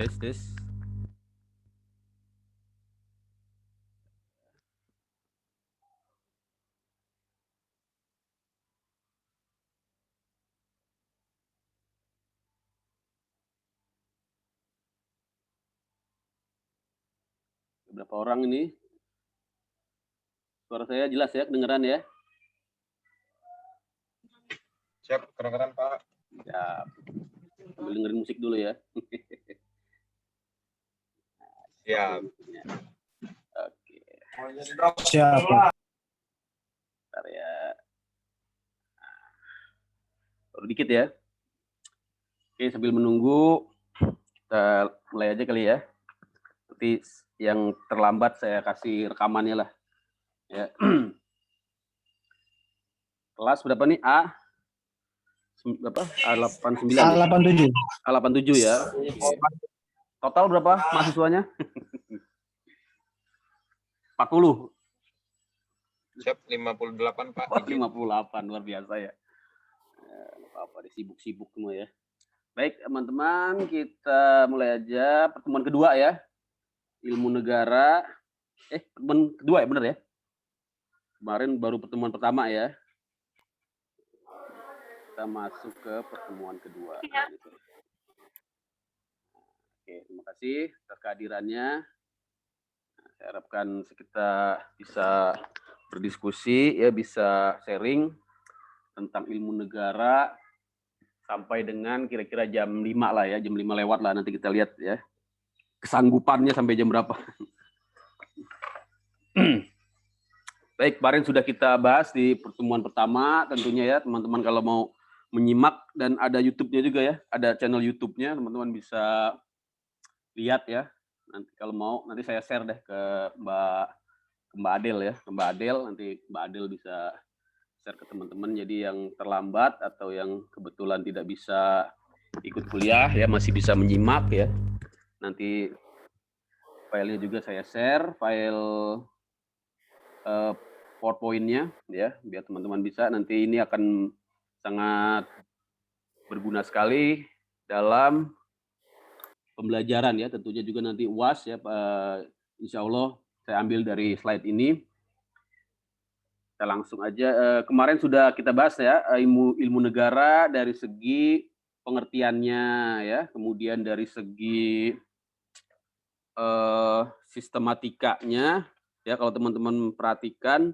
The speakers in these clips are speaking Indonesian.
Tes, tes. Berapa orang ini? Suara saya jelas ya, kedengeran ya? Siap, kedengeran Pak. Ya, sambil dengerin musik dulu ya. Siap. Oke. Siap. Bentar ya. Baru dikit ya. Oke, sambil menunggu, kita mulai aja kali ya. Nanti yang terlambat saya kasih rekamannya lah. Ya. Kelas berapa nih? Berapa? A89 ya? A87. A87 ya. Oke. Total berapa mahasiswanya? 40. Siap, 58 Pak. Wah, 58, luar biasa ya. Apa-apa, sibuk-sibuk semua ya. Baik, teman-teman, kita mulai aja pertemuan kedua ya. Ilmu negara. Pertemuan kedua ya, bener ya? Kemarin baru pertemuan pertama ya. Kita masuk ke pertemuan kedua. Oke, terima kasih atas kehadirannya. Saya harapkan kita bisa berdiskusi, ya, bisa sharing tentang ilmu negara sampai dengan kira-kira jam 5 lah ya, jam 5 lewat lah, nanti kita lihat ya kesanggupannya sampai jam berapa. Baik, kemarin sudah kita bahas di pertemuan pertama, tentunya ya teman-teman kalau mau menyimak, dan ada YouTube-nya juga ya, ada channel YouTube-nya, teman-teman bisa lihat ya. Nanti kalau mau, nanti saya share deh ke Mbak Adel ya, ke Mbak Adel, nanti Mbak Adel bisa share ke teman-teman, jadi yang terlambat atau yang kebetulan tidak bisa ikut kuliah ya masih bisa menyimak ya. Nanti filenya juga saya share, file PowerPoint-nya ya, biar teman-teman bisa. Nanti ini akan sangat berguna sekali dalam pembelajaran ya, tentunya juga nanti UAS ya, insya Allah saya ambil dari slide ini. Kita langsung aja, kemarin sudah kita bahas ya, ilmu negara dari segi pengertiannya ya, kemudian dari segi sistematikanya ya. Kalau teman-teman perhatikan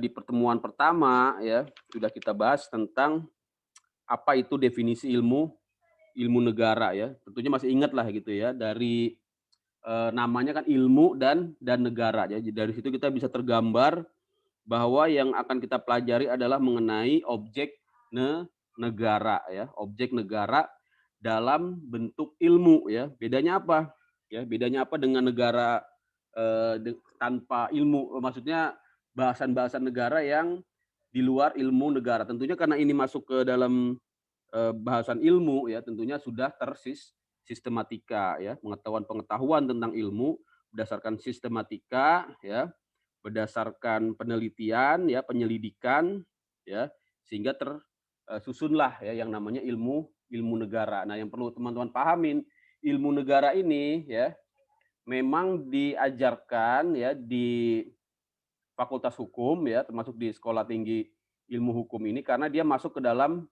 di pertemuan pertama ya, sudah kita bahas tentang apa itu definisi ilmu negara ya. Tentunya masih ingat lah gitu ya, dari namanya kan ilmu dan negara ya. Jadi dari situ kita bisa tergambar bahwa yang akan kita pelajari adalah mengenai objek negara ya, objek negara dalam bentuk ilmu ya. Bedanya apa? Ya, bedanya apa dengan negara tanpa ilmu? Maksudnya bahasan-bahasan negara yang di luar ilmu negara. Tentunya karena ini masuk ke dalam bahasan ilmu ya, tentunya sudah tersistematika ya, pengetahuan tentang ilmu berdasarkan sistematika ya, berdasarkan penelitian ya, penyelidikan ya, sehingga tersusunlah ya yang namanya ilmu negara. Nah, yang perlu teman-teman pahamin, ilmu negara ini ya memang diajarkan ya di Fakultas Hukum ya, termasuk di Sekolah Tinggi Ilmu Hukum ini, karena dia masuk ke dalam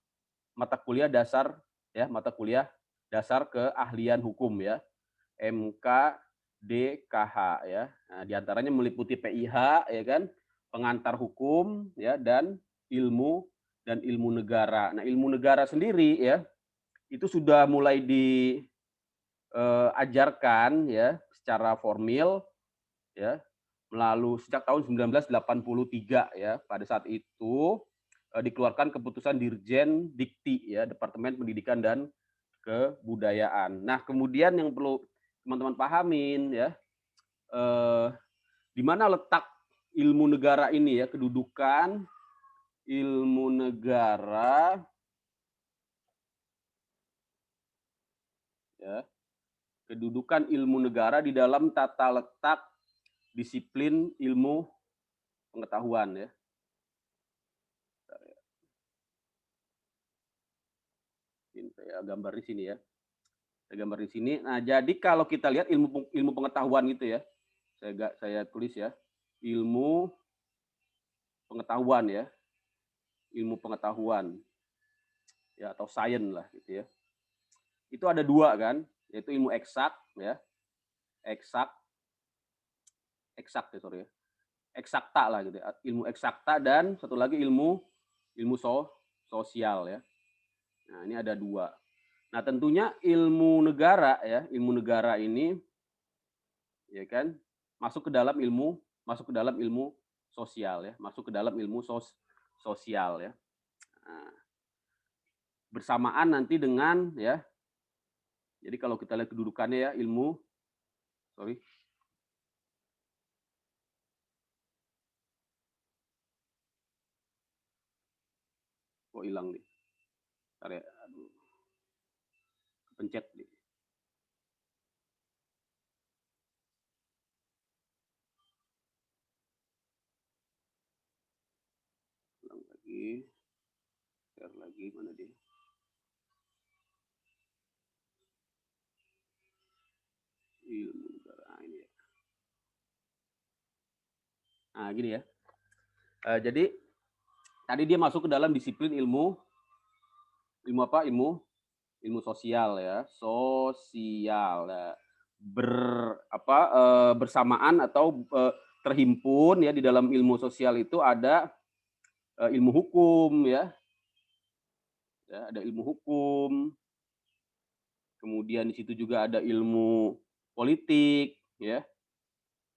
mata kuliah dasar ya, mata kuliah dasar keahlian hukum ya, MKDKH ya. Nah, diantaranya meliputi PIH ya kan, pengantar hukum ya, dan ilmu negara. Nah, ilmu negara sendiri ya itu sudah mulai diajarkan ya secara formil ya melalui sejak tahun 1983 ya. Pada saat itu dikeluarkan keputusan Dirjen Dikti ya, Departemen Pendidikan dan Kebudayaan. Nah, kemudian yang perlu teman-teman pahamin ya, di mana letak ilmu negara ini ya, kedudukan ilmu negara ya, kedudukan ilmu negara di dalam tata letak disiplin ilmu pengetahuan ya. Ini saya gambar di sini ya. Saya gambar di sini. Nah, jadi kalau kita lihat ilmu pengetahuan gitu ya. Saya tulis ya. Ilmu pengetahuan ya. Ilmu pengetahuan ya atau sains lah gitu ya. Itu ada dua kan, yaitu ilmu eksak ya. Eksak ya sorry ya. Eksakta lah gitu ya. Ilmu eksakta dan satu lagi ilmu sosial ya. Nah, ini ada dua. Nah, tentunya ilmu negara ya, ilmu negara ini ya kan masuk ke dalam ilmu sosial ya, masuk ke dalam ilmu sosial ya. Nah, bersamaan nanti dengan ya. Jadi kalau kita lihat kedudukannya ya, sorry. Kok hilang nih? Bentar ya, aduh. Kepencet nih. Ulang lagi. Share lagi, mana dia? Ilmu negara ini ya. Nah, gini ya. Jadi tadi dia masuk ke dalam disiplin ilmu apa? Ilmu sosial ya, sosial. Bersamaan atau terhimpun ya di dalam ilmu sosial itu ada ilmu hukum ya, ada ilmu hukum. Kemudian di situ juga ada ilmu politik ya.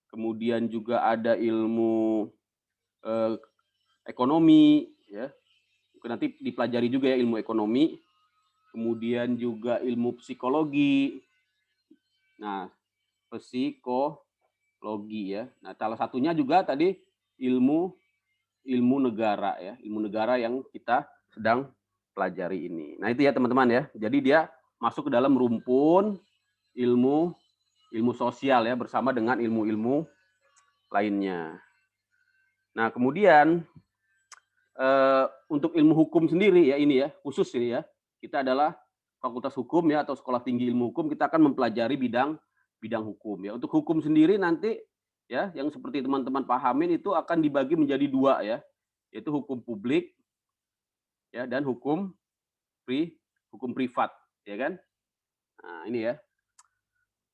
Kemudian juga ada ilmu ekonomi ya. Nanti dipelajari juga ya ilmu ekonomi. Kemudian juga ilmu psikologi. Nah, psikologi ya. Nah, salah satunya juga tadi ilmu negara ya, ilmu negara yang kita sedang pelajari ini. Nah, itu ya teman-teman ya. Jadi dia masuk ke dalam rumpun ilmu sosial ya bersama dengan ilmu-ilmu lainnya. Nah, kemudian untuk ilmu hukum sendiri ya ini ya, khusus ini ya. Kita adalah Fakultas Hukum ya atau Sekolah Tinggi Ilmu Hukum, kita akan mempelajari bidang hukum ya. Untuk hukum sendiri nanti ya yang seperti teman-teman pahamin itu akan dibagi menjadi dua ya, yaitu hukum publik ya dan hukum privat ya kan. Nah, ini ya.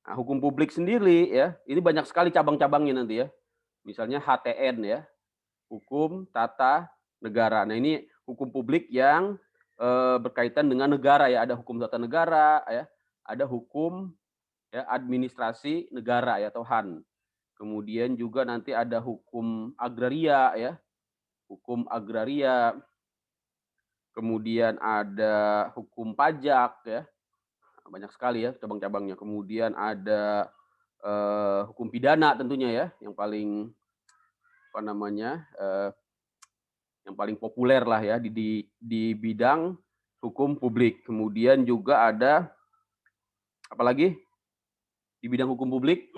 Nah, hukum publik sendiri ya, ini banyak sekali cabang-cabangnya nanti ya. Misalnya HTN ya, hukum tata negara. Nah, ini hukum publik yang berkaitan dengan negara ya, ada hukum tata negara ya, ada hukum ya administrasi negara ya atau HAN. Kemudian juga nanti ada hukum agraria ya, hukum agraria. Kemudian ada hukum pajak ya, banyak sekali ya cabang-cabangnya. Kemudian ada hukum pidana tentunya ya, yang paling apa namanya yang paling populer lah ya di bidang hukum publik. Kemudian juga ada apalagi di bidang hukum publik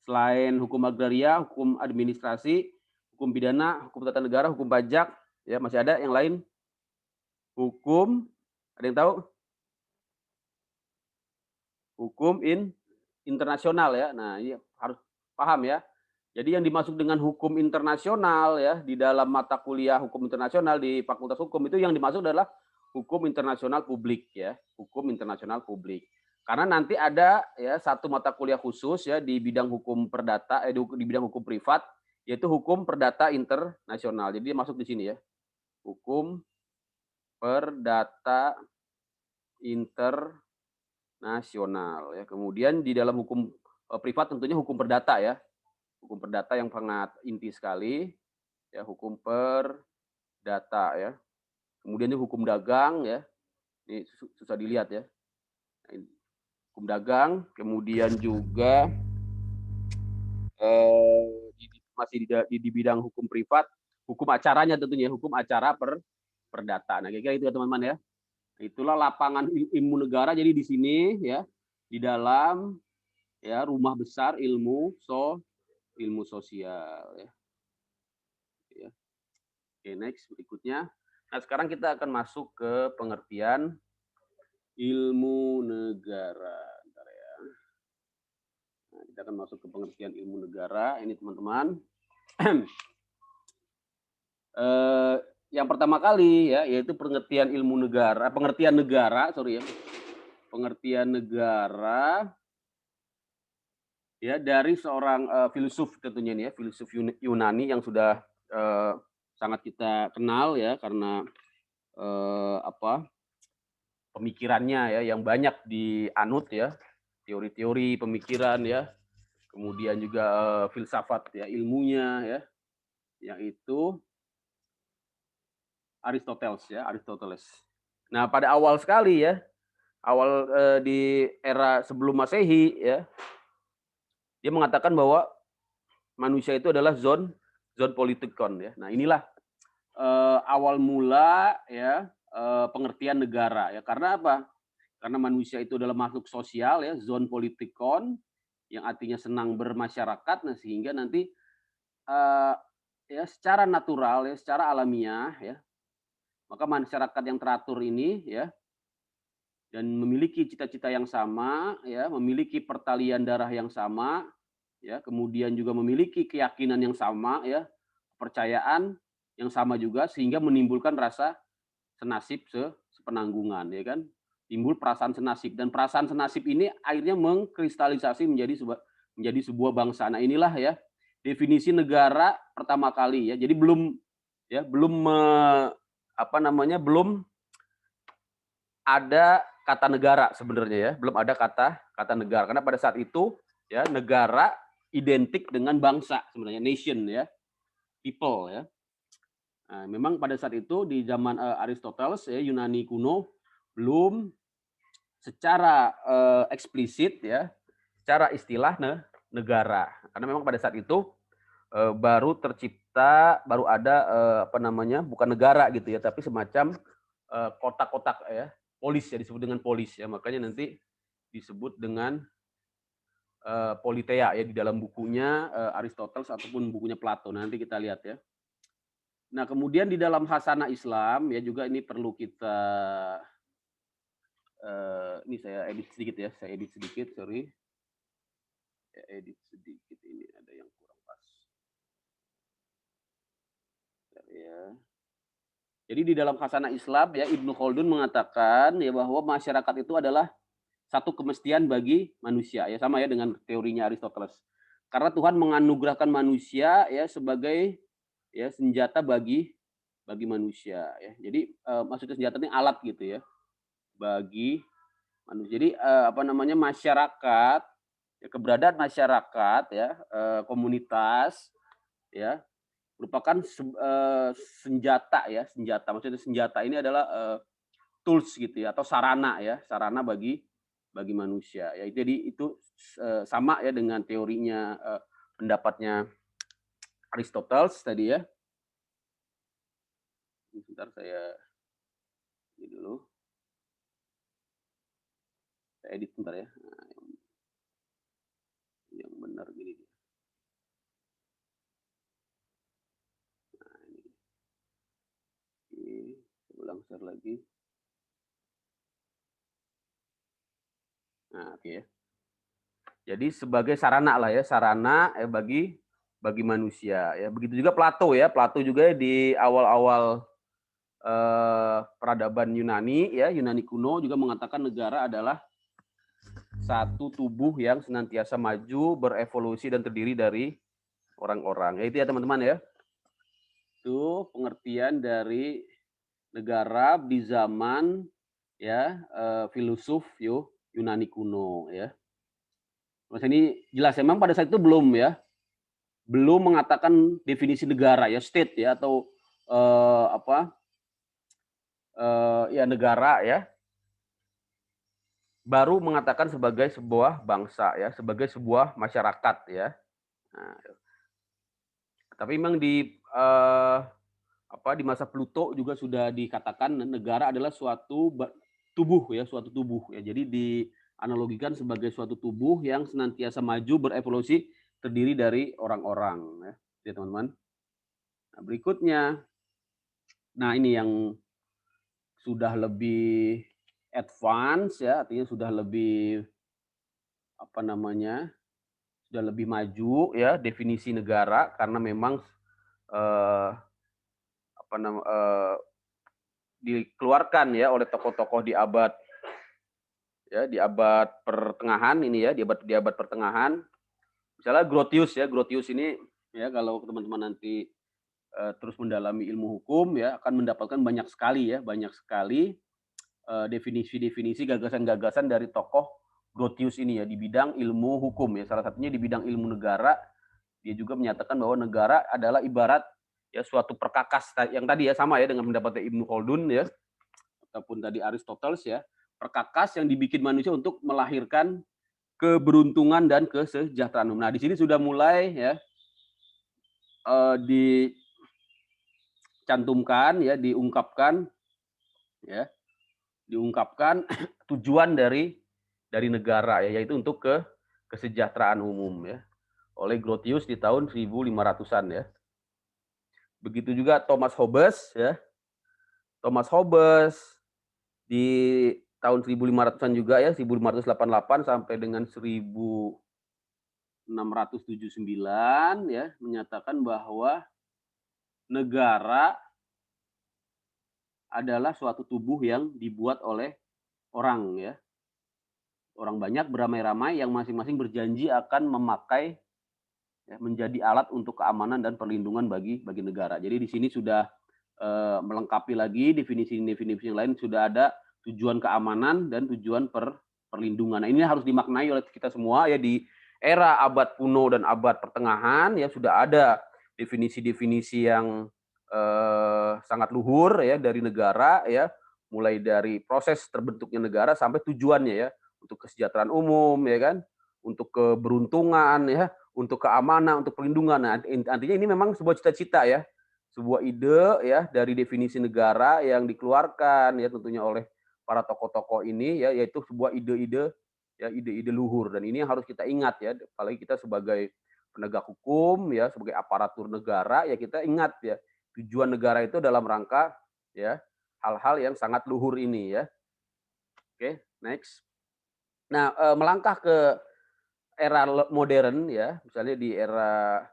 selain hukum agraria, hukum administrasi, hukum pidana, hukum tata negara, hukum pajak, ya masih ada yang lain. Hukum, ada yang tahu? Hukum internasional ya. Nah, ini harus paham ya. Jadi yang dimaksud dengan hukum internasional ya di dalam mata kuliah hukum internasional di Fakultas Hukum itu yang dimaksud adalah hukum internasional publik ya, hukum internasional publik. Karena nanti ada ya satu mata kuliah khusus ya di bidang hukum perdata di bidang hukum privat yaitu hukum perdata internasional. Jadi masuk di sini ya. Hukum perdata internasional ya. Kemudian di dalam hukum privat tentunya hukum perdata ya. Hukum perdata yang sangat inti sekali ya, hukum perdata ya. Kemudian ini hukum dagang ya. Ini susah dilihat ya. Hukum dagang, kemudian juga masih di bidang hukum privat, hukum acaranya tentunya, hukum acara perdata. Nah, kira-kira itu ya teman-teman ya. Itulah lapangan ilmu negara. Jadi di sini ya, di dalam ya rumah besar ilmu sosial ya. Oke, next berikutnya. Nah, sekarang kita akan masuk ke pengertian ilmu negara. Bentar ya. Nah, kita akan masuk ke pengertian ilmu negara. Ini teman-teman. Yang pertama kali ya, yaitu pengertian ilmu negara, pengertian negara, sorry ya, pengertian negara ya dari seorang filsuf tentunya ini ya, filsuf Yunani yang sudah sangat kita kenal ya karena pemikirannya ya yang banyak dianut ya, teori-teori pemikiran ya, kemudian juga filsafat ya ilmunya ya, yaitu Aristoteles ya, Aristoteles. Nah, pada awal sekali ya, awal di era sebelum Masehi ya, dia mengatakan bahwa manusia itu adalah zon politikon ya. Nah, inilah awal mula ya pengertian negara ya. Karena apa? Karena manusia itu adalah makhluk sosial ya, zon politikon yang artinya senang bermasyarakat. Nah, sehingga nanti ya secara natural ya, secara alamiah ya, maka masyarakat yang teratur ini ya dan memiliki cita-cita yang sama ya, memiliki pertalian darah yang sama ya, kemudian juga memiliki keyakinan yang sama ya, kepercayaan yang sama juga sehingga menimbulkan rasa senasib sepenanggungan ya kan. Timbul perasaan senasib dan perasaan senasib ini akhirnya mengkristalisasi menjadi sebuah bangsa. Nah, inilah ya definisi negara pertama kali ya. Jadi belum ya belum belum ada kata negara sebenarnya ya, belum ada kata negara karena pada saat itu ya negara identik dengan bangsa sebenarnya, nation ya, people ya. Nah, memang pada saat itu di zaman Aristoteles ya Yunani kuno belum secara eksplisit ya, secara istilah negara. Karena memang pada saat itu baru tercipta, baru ada bukan negara gitu ya, tapi semacam kotak-kotak ya, polis ya disebut dengan polis ya. Makanya nanti disebut dengan Politeia ya di dalam bukunya Aristoteles ataupun bukunya Plato. Nanti kita lihat ya. Nah, kemudian di dalam Hasanah Islam ya juga ini perlu kita ini saya edit sedikit ya, sorry. Ya, edit sedikit ini ada yang kurang pas. Ya. Jadi di dalam Hasanah Islam ya Ibnu Khaldun mengatakan ya bahwa masyarakat itu adalah satu kemestian bagi manusia ya sama ya dengan teorinya Aristoteles. Karena Tuhan menganugerahkan manusia ya sebagai ya senjata bagi manusia ya. Jadi maksudnya senjata ini alat gitu ya bagi manusia. Jadi masyarakat ya, keberadaan masyarakat ya komunitas ya merupakan senjata ya, maksudnya senjata ini adalah tools gitu ya atau sarana ya, sarana bagi manusia ya. Jadi itu sama ya dengan teorinya pendapatnya Aristoteles tadi ya. Sebentar saya ini dulu. Saya edit sebentar ya. Nah, yang benar gini. Nah, ini. Oke, saya ulang share lagi. Nah, oke ya. Jadi sebagai sarana lah ya, sarana bagi manusia ya. Begitu juga Plato ya. Plato juga di awal-awal peradaban Yunani ya, Yunani kuno juga mengatakan negara adalah satu tubuh yang senantiasa maju, berevolusi dan terdiri dari orang-orang. Ya itu ya teman-teman ya. Itu pengertian dari negara di zaman ya filsuf Yunani kuno ya. Mas ini jelas memang pada saat itu belum ya, belum mengatakan definisi negara ya, state ya atau ya negara ya, baru mengatakan sebagai sebuah bangsa ya, sebagai sebuah masyarakat ya. Nah, tapi memang di di masa Pluto juga sudah dikatakan negara adalah suatu tubuh ya, suatu tubuh ya. Jadi dianalogikan sebagai suatu tubuh yang senantiasa maju berevolusi terdiri dari orang-orang ya, teman-teman. Nah, berikutnya, nah ini yang sudah lebih advance ya, artinya sudah lebih apa namanya, sudah lebih maju ya definisi negara karena memang eh, apa dikeluarkan ya oleh tokoh-tokoh di abad pertengahan ini ya, di abad pertengahan. Misalnya Grotius ya, Grotius ini ya kalau teman-teman nanti terus mendalami ilmu hukum ya akan mendapatkan banyak sekali definisi-definisi, gagasan-gagasan dari tokoh Grotius ini ya di bidang ilmu hukum ya. Salah satunya di bidang ilmu negara, dia juga menyatakan bahwa negara adalah ibarat ya suatu perkakas yang tadi ya sama ya dengan pendapatnya Ibnu Khaldun ya ataupun tadi Aristoteles ya, perkakas yang dibikin manusia untuk melahirkan keberuntungan dan kesejahteraan. Nah, di sini sudah mulai ya dicantumkan ya, diungkapkan tujuan dari negara ya, yaitu untuk kesejahteraan umum ya, oleh Grotius di tahun 1500-an ya. Begitu juga Thomas Hobbes ya. Thomas Hobbes di tahun 1500-an juga ya, 1588 sampai dengan 1679 ya, menyatakan bahwa negara adalah suatu tubuh yang dibuat oleh orang ya. Orang banyak beramai-ramai yang masing-masing berjanji akan memakai ya, menjadi alat untuk keamanan dan perlindungan bagi negara. Jadi di sini sudah melengkapi lagi definisi-definisi yang lain, sudah ada tujuan keamanan dan tujuan perlindungan. Nah, ini harus dimaknai oleh kita semua ya di era abad kuno dan abad pertengahan ya sudah ada definisi-definisi yang sangat luhur ya dari negara ya, mulai dari proses terbentuknya negara sampai tujuannya ya, untuk kesejahteraan umum ya kan, untuk keberuntungan ya, untuk keamanan, untuk perlindungan. Nah, artinya ini memang sebuah cita-cita ya, sebuah ide ya dari definisi negara yang dikeluarkan ya tentunya oleh para tokoh-tokoh ini ya, yaitu sebuah ide-ide ya, ide-ide luhur, dan ini yang harus kita ingat ya, apalagi kita sebagai penegak hukum ya, sebagai aparatur negara ya, kita ingat ya tujuan negara itu dalam rangka ya hal-hal yang sangat luhur ini ya. Oke, next. Nah, melangkah ke era modern ya, misalnya di era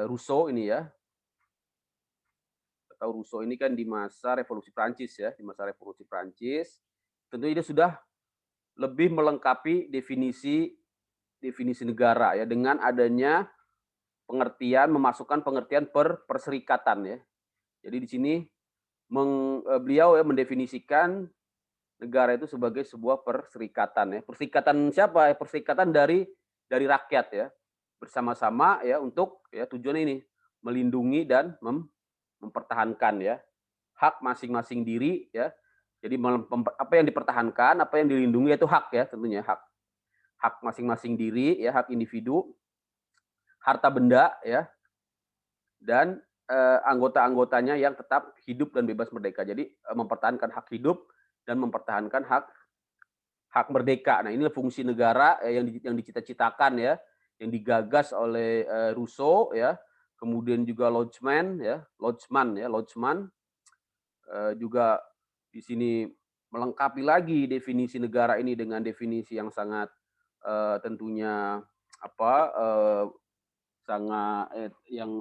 Rousseau ini ya. Tahu Rousseau ini kan di masa Revolusi Prancis ya, di masa Revolusi Prancis. Tentunya dia sudah lebih melengkapi definisi negara ya dengan adanya memasukkan pengertian perserikatan ya. Jadi di sini beliau ya mendefinisikan negara itu sebagai sebuah perserikatan ya. Perserikatan siapa? Perserikatan dari rakyat ya. Bersama-sama ya untuk ya tujuan ini melindungi dan mempertahankan ya hak masing-masing diri ya. Jadi apa yang dipertahankan, apa yang dilindungi itu hak ya, tentunya hak masing-masing diri ya, hak individu, harta benda ya, dan anggota-anggotanya yang tetap hidup dan bebas merdeka. Jadi mempertahankan hak hidup dan mempertahankan hak merdeka. Nah, inilah fungsi negara yang dicita-citakan ya, yang digagas oleh Rousseau ya, kemudian juga Lodgeman juga di sini melengkapi lagi definisi negara ini dengan definisi yang sangat tentunya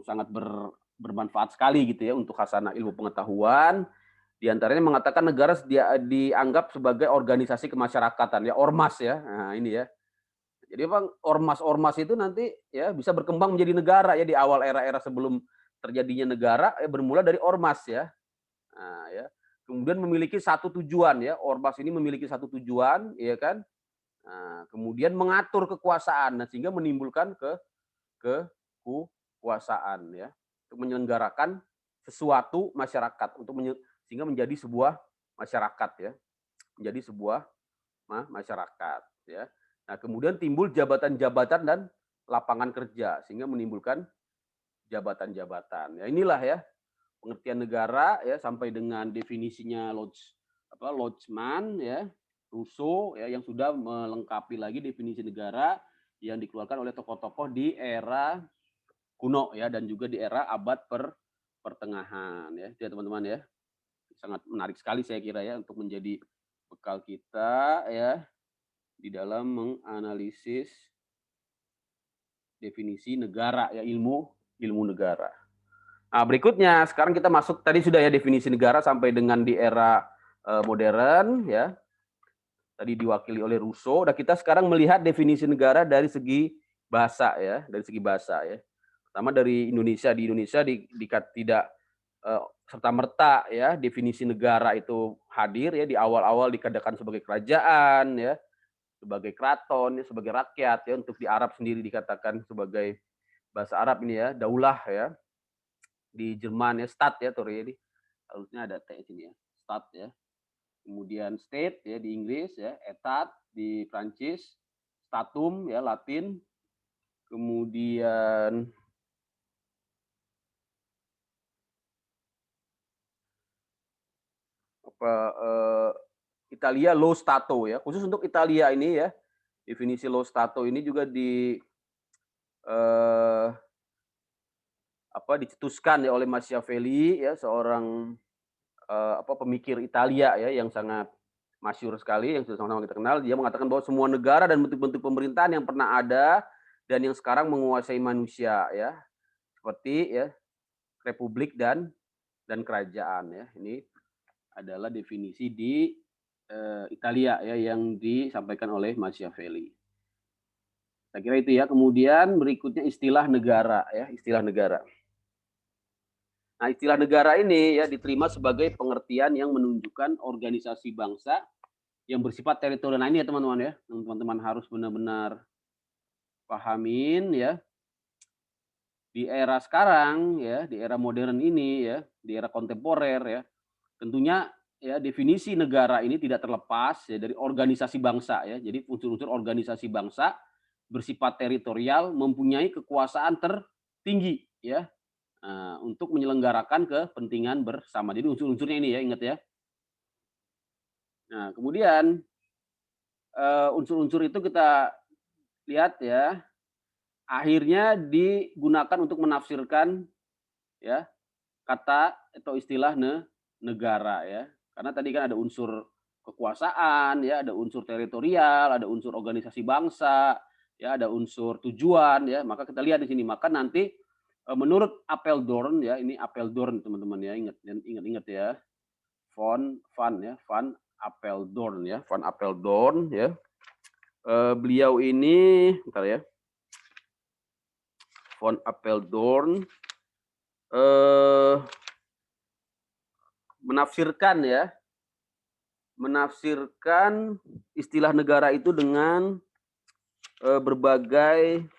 sangat bermanfaat sekali gitu ya untuk khasanah ilmu pengetahuan. Di antaranya mengatakan negara dianggap sebagai organisasi kemasyarakatan ya, ormas ya. Nah, ini ya. Jadi Bang, ormas-ormas itu nanti ya bisa berkembang menjadi negara ya, di awal era-era sebelum terjadinya negara ya, bermula dari ormas ya. Nah, ya. Kemudian memiliki satu tujuan ya, ormas ini memiliki satu tujuan ya kan. Nah, kemudian mengatur kekuasaan, nah, sehingga menimbulkan kekuasaan ya, untuk menyelenggarakan sesuatu masyarakat, sehingga menjadi sebuah masyarakat ya, menjadi sebuah masyarakat ya. Nah, kemudian timbul jabatan-jabatan dan lapangan kerja sehingga menimbulkan jabatan-jabatan. Ya, inilah ya pengertian negara ya sampai dengan definisinya Lodgeman ya, Rousseau ya, yang sudah melengkapi lagi definisi negara yang dikeluarkan oleh tokoh-tokoh di era kuno ya, dan juga di era abad pertengahan ya. Itu ya teman-teman ya. Sangat menarik sekali saya kira ya untuk menjadi bekal kita ya di dalam menganalisis definisi negara ya, ilmu negara. Nah, berikutnya sekarang kita masuk, tadi sudah ya definisi negara sampai dengan di era modern ya. Tadi diwakili oleh Rousseau. Dan kita sekarang melihat definisi negara dari segi bahasa ya, dari segi bahasa ya. Pertama dari Indonesia, di Indonesia tidak serta merta ya definisi negara itu hadir ya, di awal-awal dikatakan sebagai kerajaan ya, sebagai keraton ya, sebagai rakyat ya. Untuk di Arab sendiri dikatakan sebagai bahasa Arab ini ya, daulah ya. Di Jerman ya Staat ya, sorry, harusnya ada T sini ya, Staat ya. Kemudian state ya di Inggris ya, etat di Prancis, statum ya Latin, kemudian Italia lo stato ya, khusus untuk Italia ini ya, definisi lo stato ini juga dicetuskan ya oleh Machiavelli ya, seorang pemikir Italia ya yang sangat masyhur sekali, yang sudah sama-sama kita kenal. Dia mengatakan bahwa semua negara dan bentuk-bentuk pemerintahan yang pernah ada dan yang sekarang menguasai manusia ya, seperti ya republik dan kerajaan ya. Ini adalah definisi di Italia ya yang disampaikan oleh Machiavelli. Saya kira itu ya. Kemudian berikutnya istilah negara ya, istilah negara. Nah, istilah negara ini ya diterima sebagai pengertian yang menunjukkan organisasi bangsa yang bersifat teritorial. Nah, ini ya teman-teman ya, teman-teman harus benar-benar pahamin ya. Di era sekarang ya, di era modern ini ya, di era kontemporer ya, tentunya ya definisi negara ini tidak terlepas ya dari organisasi bangsa ya. Jadi unsur-unsur organisasi bangsa bersifat teritorial, mempunyai kekuasaan tertinggi ya. Untuk menyelenggarakan kepentingan bersama. Jadi unsur-unsurnya ini ya, ingat ya. Nah, kemudian unsur-unsur itu kita lihat ya, akhirnya digunakan untuk menafsirkan ya kata atau istilah negara ya. Karena tadi kan ada unsur kekuasaan ya, ada unsur teritorial, ada unsur organisasi bangsa, ya ada unsur tujuan ya. Maka kita lihat di sini, maka nanti menurut Apeldoorn ya, ini Apeldoorn teman-teman ya, ingat ya. Van Apeldoorn ya, Van Apeldoorn ya. Beliau ini, bentar ya. Van Apeldoorn menafsirkan istilah negara itu dengan berbagai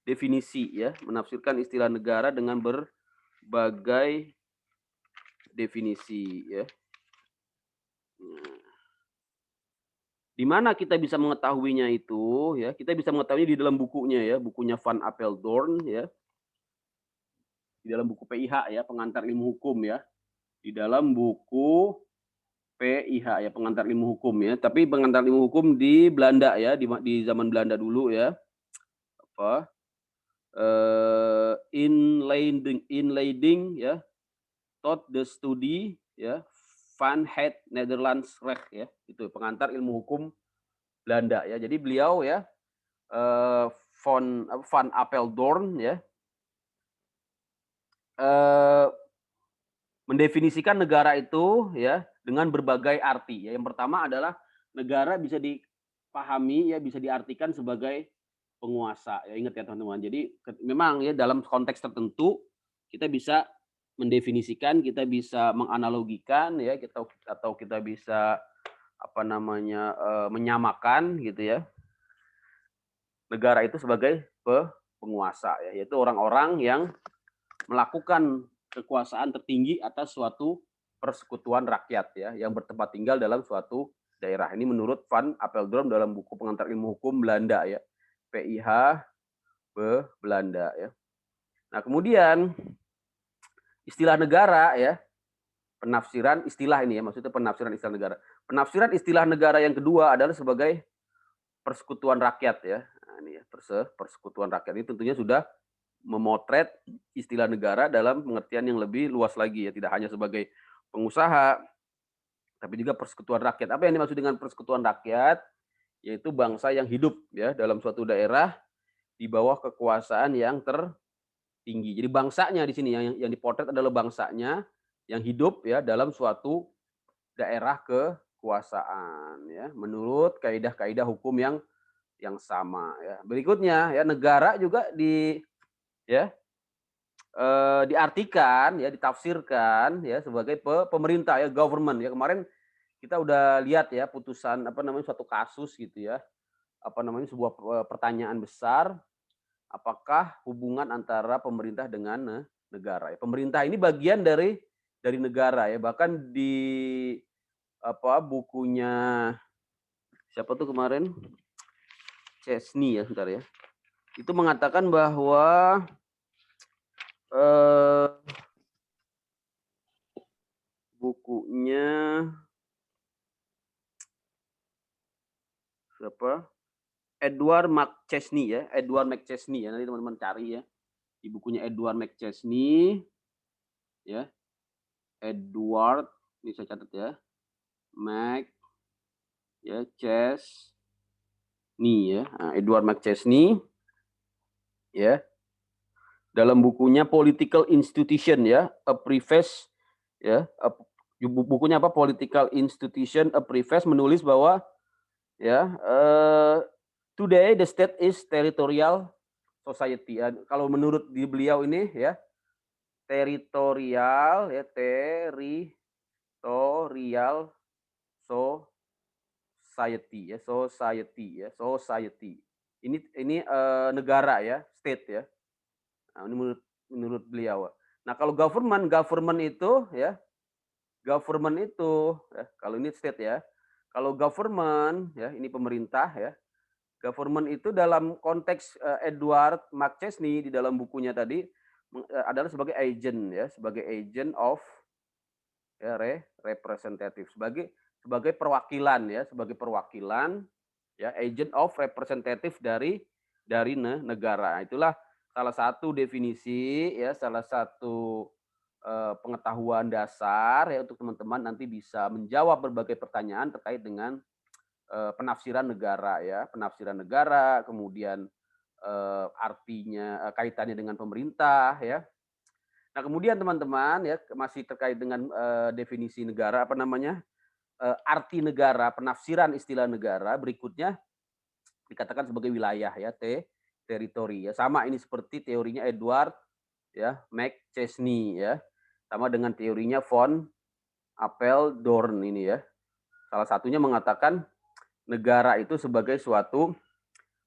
definisi ya, menafsirkan istilah negara dengan berbagai definisi ya. Di mana kita bisa mengetahuinya itu ya, kita bisa mengetahuinya di dalam bukunya ya, bukunya Van Apeldoorn ya. Di dalam buku PIH ya, pengantar ilmu hukum ya. Di dalam buku PIH ya, pengantar ilmu hukum ya. Tapi pengantar ilmu hukum di Belanda ya, di zaman Belanda dulu ya. Inleiding ya, tot the study ya, Van het Nederlands Recht ya, itu pengantar ilmu hukum Belanda ya. Jadi beliau ya Van Apeldoorn ya mendefinisikan negara itu ya dengan berbagai arti ya. Yang pertama adalah negara bisa dipahami ya, bisa diartikan sebagai penguasa ya, ingat ya teman-teman. Jadi memang ya dalam konteks tertentu kita bisa mendefinisikan, kita bisa menganalogikan ya, atau kita bisa menyamakan gitu ya, negara itu sebagai penguasa ya, yaitu orang-orang yang melakukan kekuasaan tertinggi atas suatu persekutuan rakyat ya, yang bertempat tinggal dalam suatu daerah. Ini menurut Van Apeldoorn dalam buku pengantar ilmu hukum Belanda ya, PIH Belanda ya. Nah, kemudian istilah negara ya, penafsiran istilah ini ya, maksudnya penafsiran istilah negara. Penafsiran istilah negara yang kedua adalah sebagai persekutuan rakyat ya. Nah, ini ya, persekutuan rakyat ini tentunya sudah memotret istilah negara dalam pengertian yang lebih luas lagi ya, tidak hanya sebagai pengusaha, tapi juga persekutuan rakyat. Apa yang dimaksud dengan persekutuan rakyat? Yaitu bangsa yang hidup ya dalam suatu daerah di bawah kekuasaan yang tertinggi. Jadi bangsanya di sini yang dipotret adalah bangsanya yang hidup ya dalam suatu daerah kekuasaan ya menurut kaidah-kaidah hukum yang sama ya. Berikutnya ya negara juga ya diartikan ya ditafsirkan ya sebagai pemerintah ya government ya. Kemarin kita udah lihat ya putusan apa namanya suatu kasus gitu ya. Apa namanya sebuah pertanyaan besar apakah hubungan antara pemerintah dengan negara ya. Pemerintah ini bagian dari negara ya. Bahkan di apa bukunya siapa tuh kemarin? Chesney ya, sebentar ya. Itu mengatakan bahwa bukunya siapa? Edward McChesney ya, Edward McChesney ya. Nanti teman-teman cari ya. Di bukunya Edward McChesney ya. Edward, ini saya catat ya. Ya, Chesney ya. Nah, Edward McChesney ya. Dalam bukunya Political Institution ya, a preface ya, bukunya apa? Political Institution, a preface menulis bahwa ya today the state is territorial society. Ya, kalau menurut beliau ini ya territorial ya territorial society. Ini negara ya, state ya. Nah, ini menurut beliau. Nah, kalau government itu ya, kalau ini state ya. Kalau government ya, ini pemerintah ya. Government itu dalam konteks Edward McChesney di dalam bukunya tadi adalah sebagai agent ya, sebagai agent of ya representative, sebagai perwakilan ya, agent of representative dari negara. Itulah salah satu definisi ya, salah satu pengetahuan dasar ya untuk teman-teman nanti bisa menjawab berbagai pertanyaan terkait dengan penafsiran negara ya, kemudian artinya kaitannya dengan pemerintah ya. Nah, kemudian teman-teman ya masih terkait dengan definisi negara apa namanya? Arti negara, penafsiran istilah negara berikutnya dikatakan sebagai wilayah ya, teritori ya. Sama ini seperti teorinya Edward ya, McChesney ya. Sama dengan teorinya von Apeldoorn ini ya. Salah satunya mengatakan negara itu sebagai suatu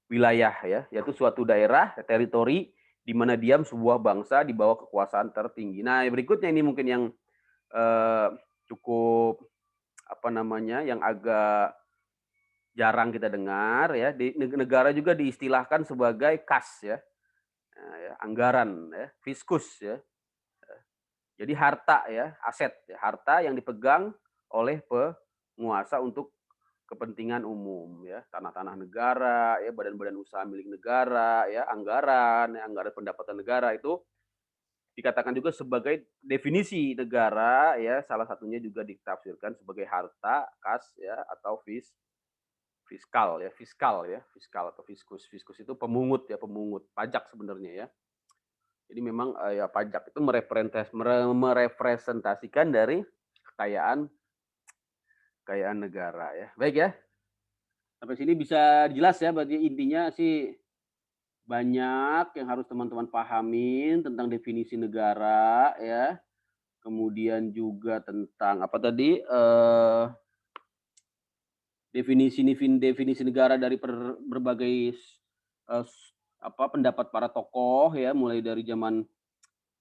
wilayah ya, yaitu suatu daerah, teritori di mana diam sebuah bangsa di bawah kekuasaan tertinggi. Nah, berikutnya ini mungkin yang cukup apa namanya, yang agak jarang kita dengar ya. Di negara juga diistilahkan sebagai kas ya, anggaran ya, fiskus ya. Jadi harta ya, aset, ya, harta yang dipegang oleh penguasa untuk kepentingan umum ya, tanah-tanah negara ya, badan-badan usaha milik negara ya, anggaran pendapatan negara itu dikatakan juga sebagai definisi negara ya, salah satunya juga ditafsirkan sebagai harta kas ya, atau fiskal atau fiskus. Fiskus itu pemungut ya, pemungut pajak sebenarnya ya. Jadi memang ya pajak itu merepresentasikan dari kekayaan negara ya. Baik ya. Sampai sini bisa jelas ya, berarti intinya sih banyak yang harus teman-teman pahamin tentang definisi negara ya. Kemudian juga tentang apa tadi definisi negara dari berbagai pendapat para tokoh ya, mulai dari zaman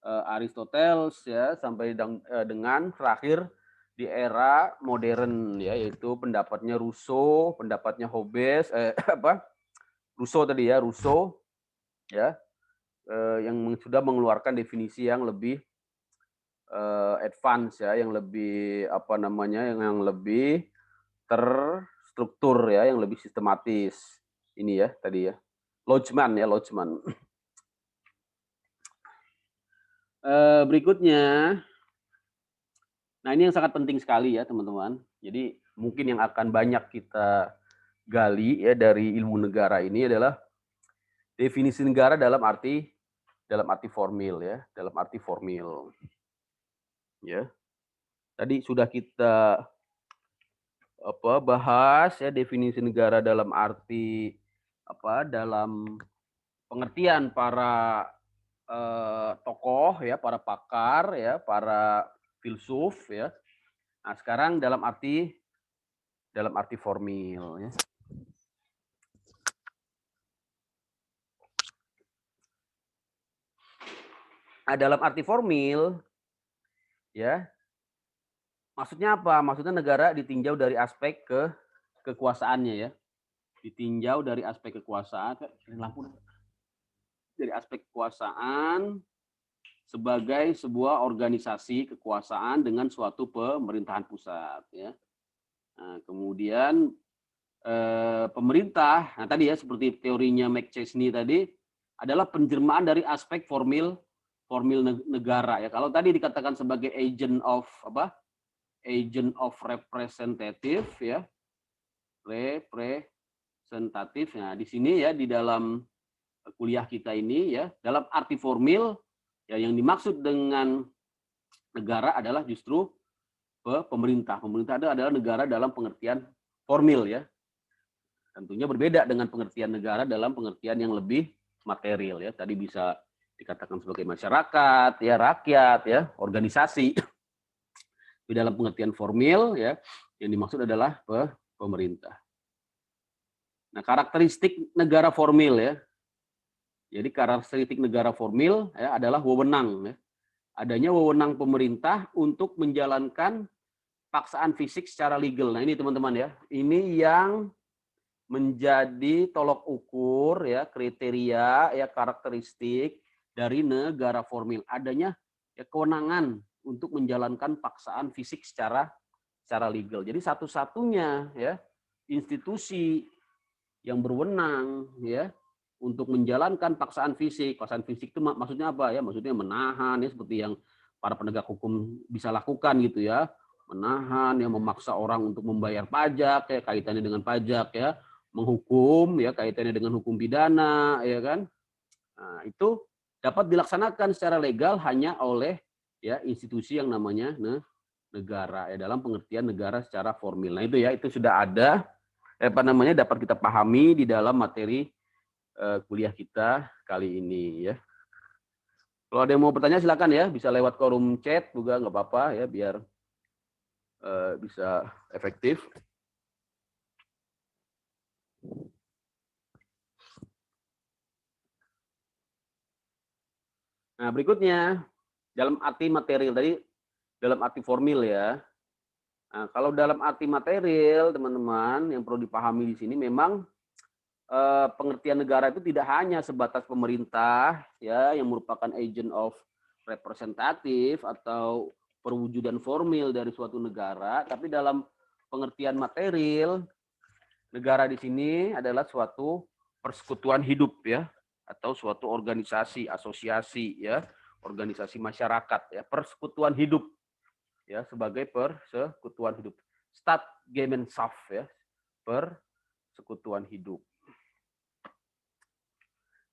Aristoteles ya sampai dengan terakhir di era modern ya, yaitu pendapatnya Rousseau, pendapatnya Hobbes, Rousseau tadi ya, yang sudah mengeluarkan definisi yang lebih advance ya, yang lebih apa namanya, yang lebih terstruktur ya, yang lebih sistematis. Ini ya tadi ya. Lodgeman. Berikutnya, nah ini yang sangat penting sekali ya teman-teman. Jadi mungkin yang akan banyak kita gali ya dari ilmu negara ini adalah definisi negara dalam arti formil ya, dalam arti formil. Ya. Tadi sudah kita bahas ya definisi negara dalam arti dalam pengertian para tokoh ya, para pakar ya, para filsuf ya. Nah, sekarang dalam arti formil ya. Nah, dalam arti formil ya, maksudnya apa? Maksudnya negara ditinjau dari aspek kekuasaannya ya. Ditinjau dari aspek kekuasaan, dari aspek kekuasaan sebagai sebuah organisasi kekuasaan dengan suatu pemerintahan pusat ya. Nah, kemudian pemerintah, nah tadi ya seperti teorinya McChesney tadi adalah penjelmaan dari aspek formil negara ya. Kalau tadi dikatakan sebagai agent of representative ya, representatif. Nah di sini ya di dalam kuliah kita ini ya dalam arti formil ya yang dimaksud dengan negara adalah justru pemerintah. Pemerintah adalah negara dalam pengertian formil ya. Tentunya berbeda dengan pengertian negara dalam pengertian yang lebih material ya. Tadi bisa dikatakan sebagai masyarakat, ya rakyat, ya organisasi. Di dalam pengertian formil ya, yang dimaksud adalah pemerintah. Nah, karakteristik negara formil ya. Jadi karakteristik negara formil ya adalah wewenang ya. Adanya wewenang pemerintah untuk menjalankan paksaan fisik secara legal. Nah, ini teman-teman ya. Ini yang menjadi tolok ukur ya, kriteria ya, karakteristik dari negara formil. Adanya ya kewenangan untuk menjalankan paksaan fisik secara legal. Jadi satu-satunya ya institusi yang berwenang ya untuk menjalankan paksaan fisik. Paksaan fisik itu maksudnya apa ya? Maksudnya menahan ya seperti yang para penegak hukum bisa lakukan gitu ya. Menahan ya, memaksa orang untuk membayar pajak ya, kaitannya dengan pajak ya, menghukum ya kaitannya dengan hukum pidana ya kan. Nah, itu dapat dilaksanakan secara legal hanya oleh ya institusi yang namanya negara ya dalam pengertian negara secara formil. Nah, itu ya itu sudah ada dapat kita pahami di dalam materi kuliah kita kali ini ya. Kalau ada yang mau bertanya silakan ya, bisa lewat forum chat juga nggak apa-apa ya biar bisa efektif. Nah, berikutnya dalam arti material tadi, dalam arti formil ya. Nah, kalau dalam arti material, teman-teman, yang perlu dipahami di sini memang pengertian negara itu tidak hanya sebatas pemerintah ya yang merupakan agent of representative atau perwujudan formil dari suatu negara, tapi dalam pengertian material negara di sini adalah suatu persekutuan hidup ya atau suatu organisasi, asosiasi ya, organisasi masyarakat ya, persekutuan hidup ya sebagai persekutuan hidup. Staatsgemeinschaft ya, persekutuan hidup.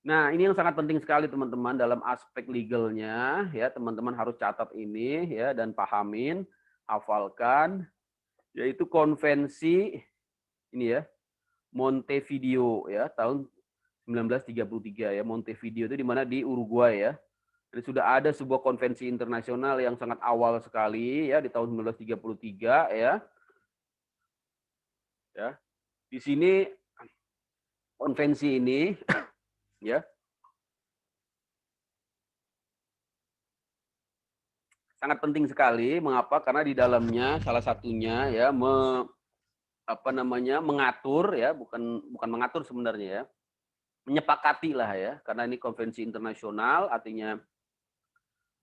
Nah, ini yang sangat penting sekali teman-teman dalam aspek legalnya ya, teman-teman harus catat ini ya dan pahamin, hafalkan yaitu konvensi ini ya, Montevideo ya tahun 1933 ya. Montevideo itu di mana di Uruguay ya. Jadi sudah ada sebuah konvensi internasional yang sangat awal sekali ya di tahun 1933 ya. Ya. Di sini konvensi ini ya sangat penting sekali. Mengapa? Karena di dalamnya salah satunya ya mengatur ya, bukan mengatur sebenarnya ya. Menyepakati lah ya, karena ini konvensi internasional artinya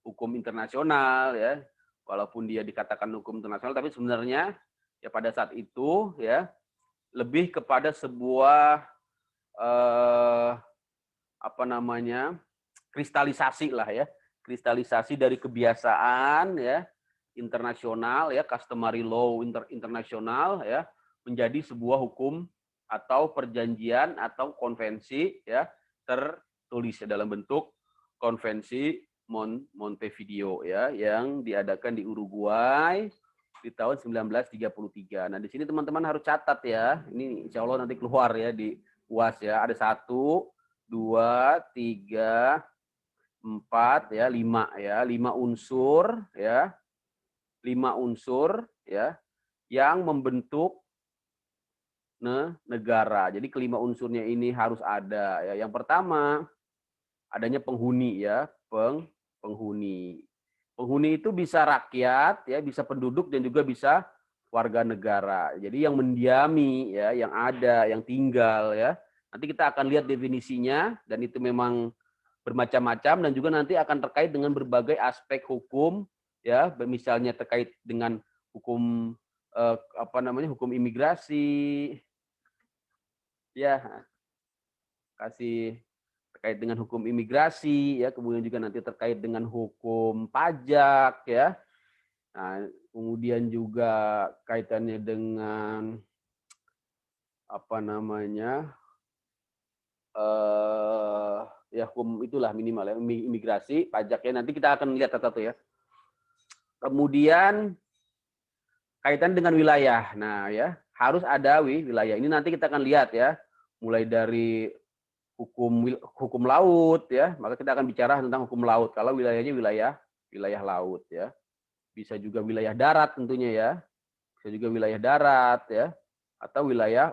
hukum internasional ya. Walaupun dia dikatakan hukum internasional tapi sebenarnya ya pada saat itu ya lebih kepada sebuah kristalisasi lah ya. Kristalisasi dari kebiasaan ya internasional ya, customary law internasional ya, menjadi sebuah hukum atau perjanjian atau konvensi ya, tertulis dalam bentuk konvensi Montevideo ya, yang diadakan di Uruguay di tahun 1933. Nah, di sini teman-teman harus catat ya. Ini insya Allah nanti keluar ya di UAS ya. Ada 1, 2, 3, 4 ya, 5 ya. 5 unsur ya. 5 unsur ya yang membentuk negara. Jadi kelima unsurnya ini harus ada ya. Yang pertama adanya penghuni ya, penghuni. Penghuni itu bisa rakyat, ya, bisa penduduk dan juga bisa warga negara. Jadi yang mendiami, ya, yang ada, yang tinggal, ya. Nanti kita akan lihat definisinya dan itu memang bermacam-macam dan juga nanti akan terkait dengan berbagai aspek hukum, ya, misalnya terkait dengan hukum hukum imigrasi, ya, terkait dengan hukum imigrasi, ya, kemudian juga nanti terkait dengan hukum pajak, ya. Nah, kemudian juga kaitannya dengan ya hukum itulah minimal ya, imigrasi, pajaknya nanti kita akan lihat satu-satu ya. Kemudian kaitan dengan wilayah. Nah, ya, harus ada wilayah. Ini nanti kita akan lihat ya, mulai dari hukum laut ya, maka kita akan bicara tentang hukum laut kalau wilayahnya wilayah laut ya. Bisa juga wilayah darat tentunya ya. Bisa juga wilayah darat ya, atau wilayah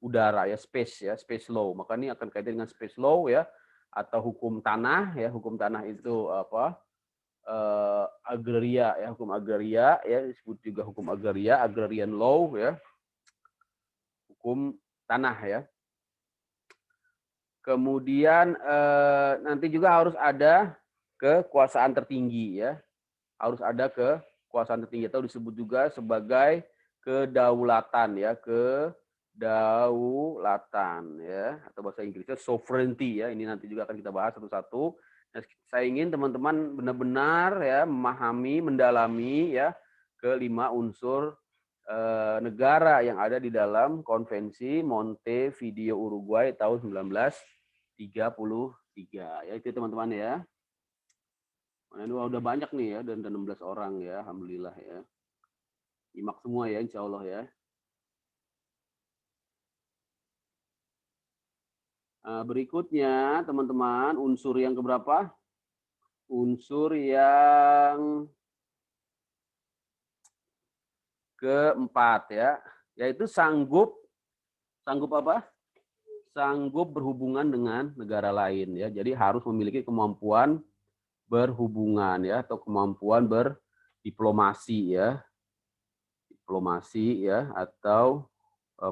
udara ya, space law. Maka ini akan kaitan dengan space law ya, atau hukum tanah ya. Hukum tanah itu agraria ya, hukum agraria ya, disebut juga hukum agraria, agrarian law ya. Hukum tanah ya. Kemudian nanti juga harus ada kekuasaan tertinggi ya. Harus ada kekuasaan tertinggi atau disebut juga sebagai kedaulatan ya, kedaulatan ya, atau bahasa Inggrisnya sovereignty ya. Ini nanti juga akan kita bahas satu-satu. Nah, saya ingin teman-teman benar-benar ya memahami, mendalami ya kelima unsur negara yang ada di dalam Konvensi Montevideo Uruguay tahun 1933. Ya itu teman-teman ya. Udah banyak nih ya, dan 16 orang ya, alhamdulillah ya. Simak semua ya, insya Allah ya. Nah, berikutnya teman-teman, unsur yang keberapa? Unsur yang keempat ya, yaitu sanggup apa? Sanggup berhubungan dengan negara lain ya. Jadi harus memiliki kemampuan berhubungan ya, atau kemampuan berdiplomasi ya. Diplomasi ya, atau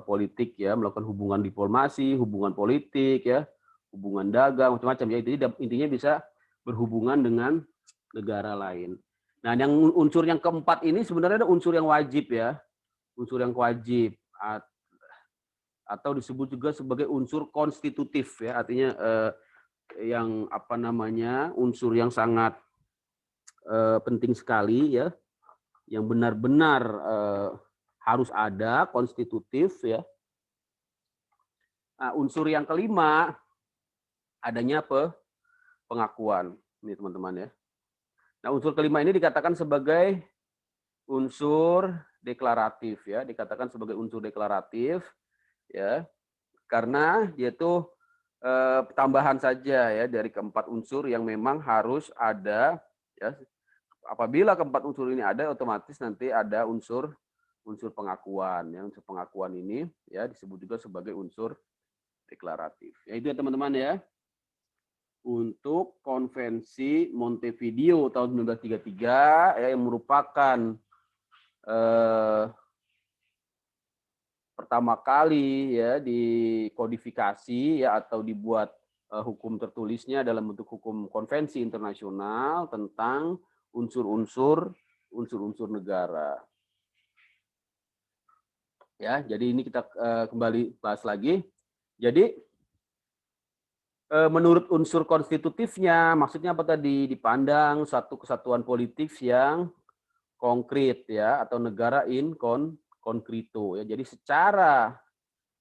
politik ya, melakukan hubungan diplomasi, hubungan politik ya, hubungan dagang, macam-macam ya. Intinya bisa berhubungan dengan negara lain. Nah, yang unsur yang keempat ini sebenarnya ada unsur yang wajib ya. Unsur yang wajib atau disebut juga sebagai unsur konstitutif ya, artinya yang unsur yang sangat penting sekali ya, yang benar-benar harus ada, konstitutif ya. Nah, unsur yang kelima adanya pengakuan. Ini teman-teman ya. Nah, unsur kelima ini dikatakan sebagai unsur deklaratif ya, dikatakan sebagai unsur deklaratif ya, karena dia itu tambahan saja ya dari keempat unsur yang memang harus ada ya. Apabila keempat unsur ini ada, otomatis nanti ada unsur pengakuan ya. Unsur pengakuan ini ya disebut juga sebagai unsur deklaratif. Ya itu ya teman-teman ya. Untuk Konvensi Montevideo tahun 1933 ya, yang merupakan pertama kali ya dikodifikasi ya, atau dibuat hukum tertulisnya dalam bentuk hukum konvensi internasional tentang unsur-unsur negara. Ya, jadi ini kita kembali bahas lagi. Jadi menurut unsur konstitutifnya, maksudnya apa tadi? Dipandang satu kesatuan politik yang konkret ya, atau negara in concreto ya. Jadi secara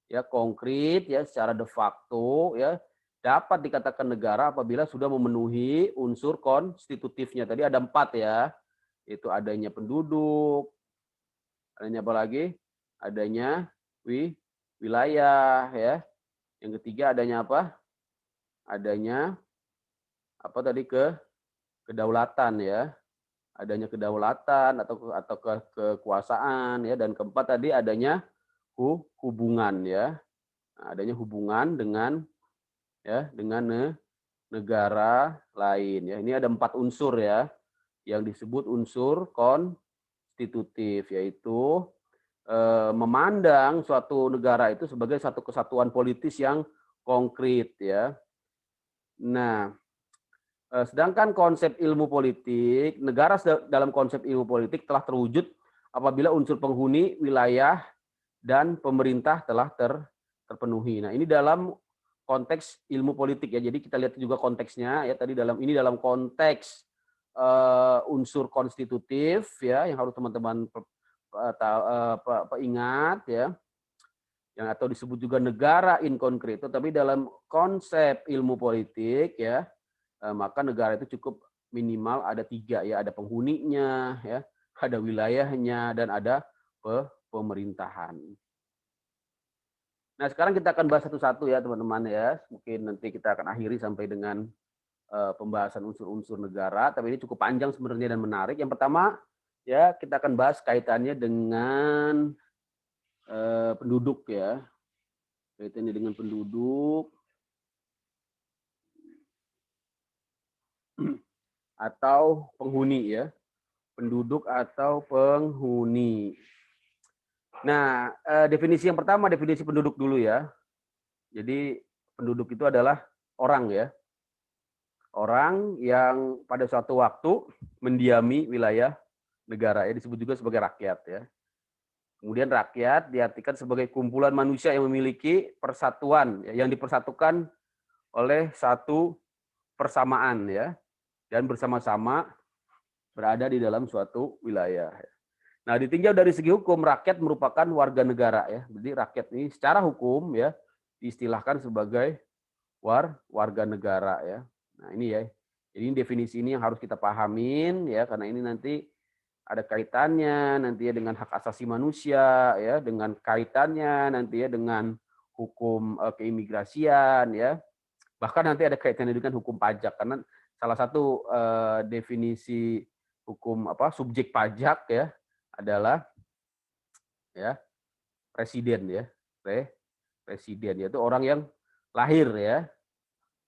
ya konkret ya, secara de facto ya, dapat dikatakan negara apabila sudah memenuhi unsur konstitutifnya. Tadi ada 4 ya, itu adanya penduduk, adanya apa lagi? Adanya wilayah ya. Yang ketiga adanya apa? Adanya apa tadi, kedaulatan ya. Adanya kedaulatan atau kekuasaan ya, dan keempat tadi adanya hubungan ya. Nah, adanya hubungan dengan ya, dengan negara lain ya. Ini ada 4 unsur ya yang disebut unsur konstitutif, yaitu memandang suatu negara itu sebagai satu kesatuan politis yang konkret ya. Nah, sedangkan konsep ilmu politik, negara dalam konsep ilmu politik telah terwujud apabila unsur penghuni, wilayah, dan pemerintah telah terpenuhi. Nah, ini dalam konteks ilmu politik ya. Jadi kita lihat juga konteksnya ya, tadi dalam konteks unsur konstitutif ya, yang harus teman-teman ingat ya, yang atau disebut juga negara in concreto. Tapi dalam konsep ilmu politik ya, maka negara itu cukup minimal ada 3 ya, ada penghuninya ya, ada wilayahnya, dan ada pemerintahan. Nah, sekarang kita akan bahas satu-satu ya teman-teman ya. Mungkin nanti kita akan akhiri sampai dengan pembahasan unsur-unsur negara, tapi ini cukup panjang sebenarnya dan menarik. Yang pertama ya, kita akan bahas kaitannya dengan penduduk ya. Kaitannya dengan penduduk atau penghuni ya. Penduduk atau penghuni. Nah, definisi yang pertama, definisi penduduk dulu ya. Jadi penduduk itu adalah orang ya. Orang yang pada suatu waktu mendiami wilayah negara ya, disebut juga sebagai rakyat ya. Kemudian rakyat diartikan sebagai kumpulan manusia yang memiliki persatuan ya, yang dipersatukan oleh satu persamaan ya, dan bersama-sama berada di dalam suatu wilayah. Nah, ditinjau dari segi hukum, rakyat merupakan warga negara ya. Jadi rakyat ini secara hukum ya diistilahkan sebagai warga negara ya. Nah, ini ya. Jadi definisi ini yang harus kita pahamin ya, karena ini nanti ada kaitannya nanti ya dengan hak asasi manusia ya, dengan kaitannya nanti ya dengan hukum keimigrasian ya. Bahkan nanti ada kaitannya dengan hukum pajak, karena salah satu definisi hukum subjek pajak ya adalah ya presiden ya. Presiden yaitu orang yang lahir ya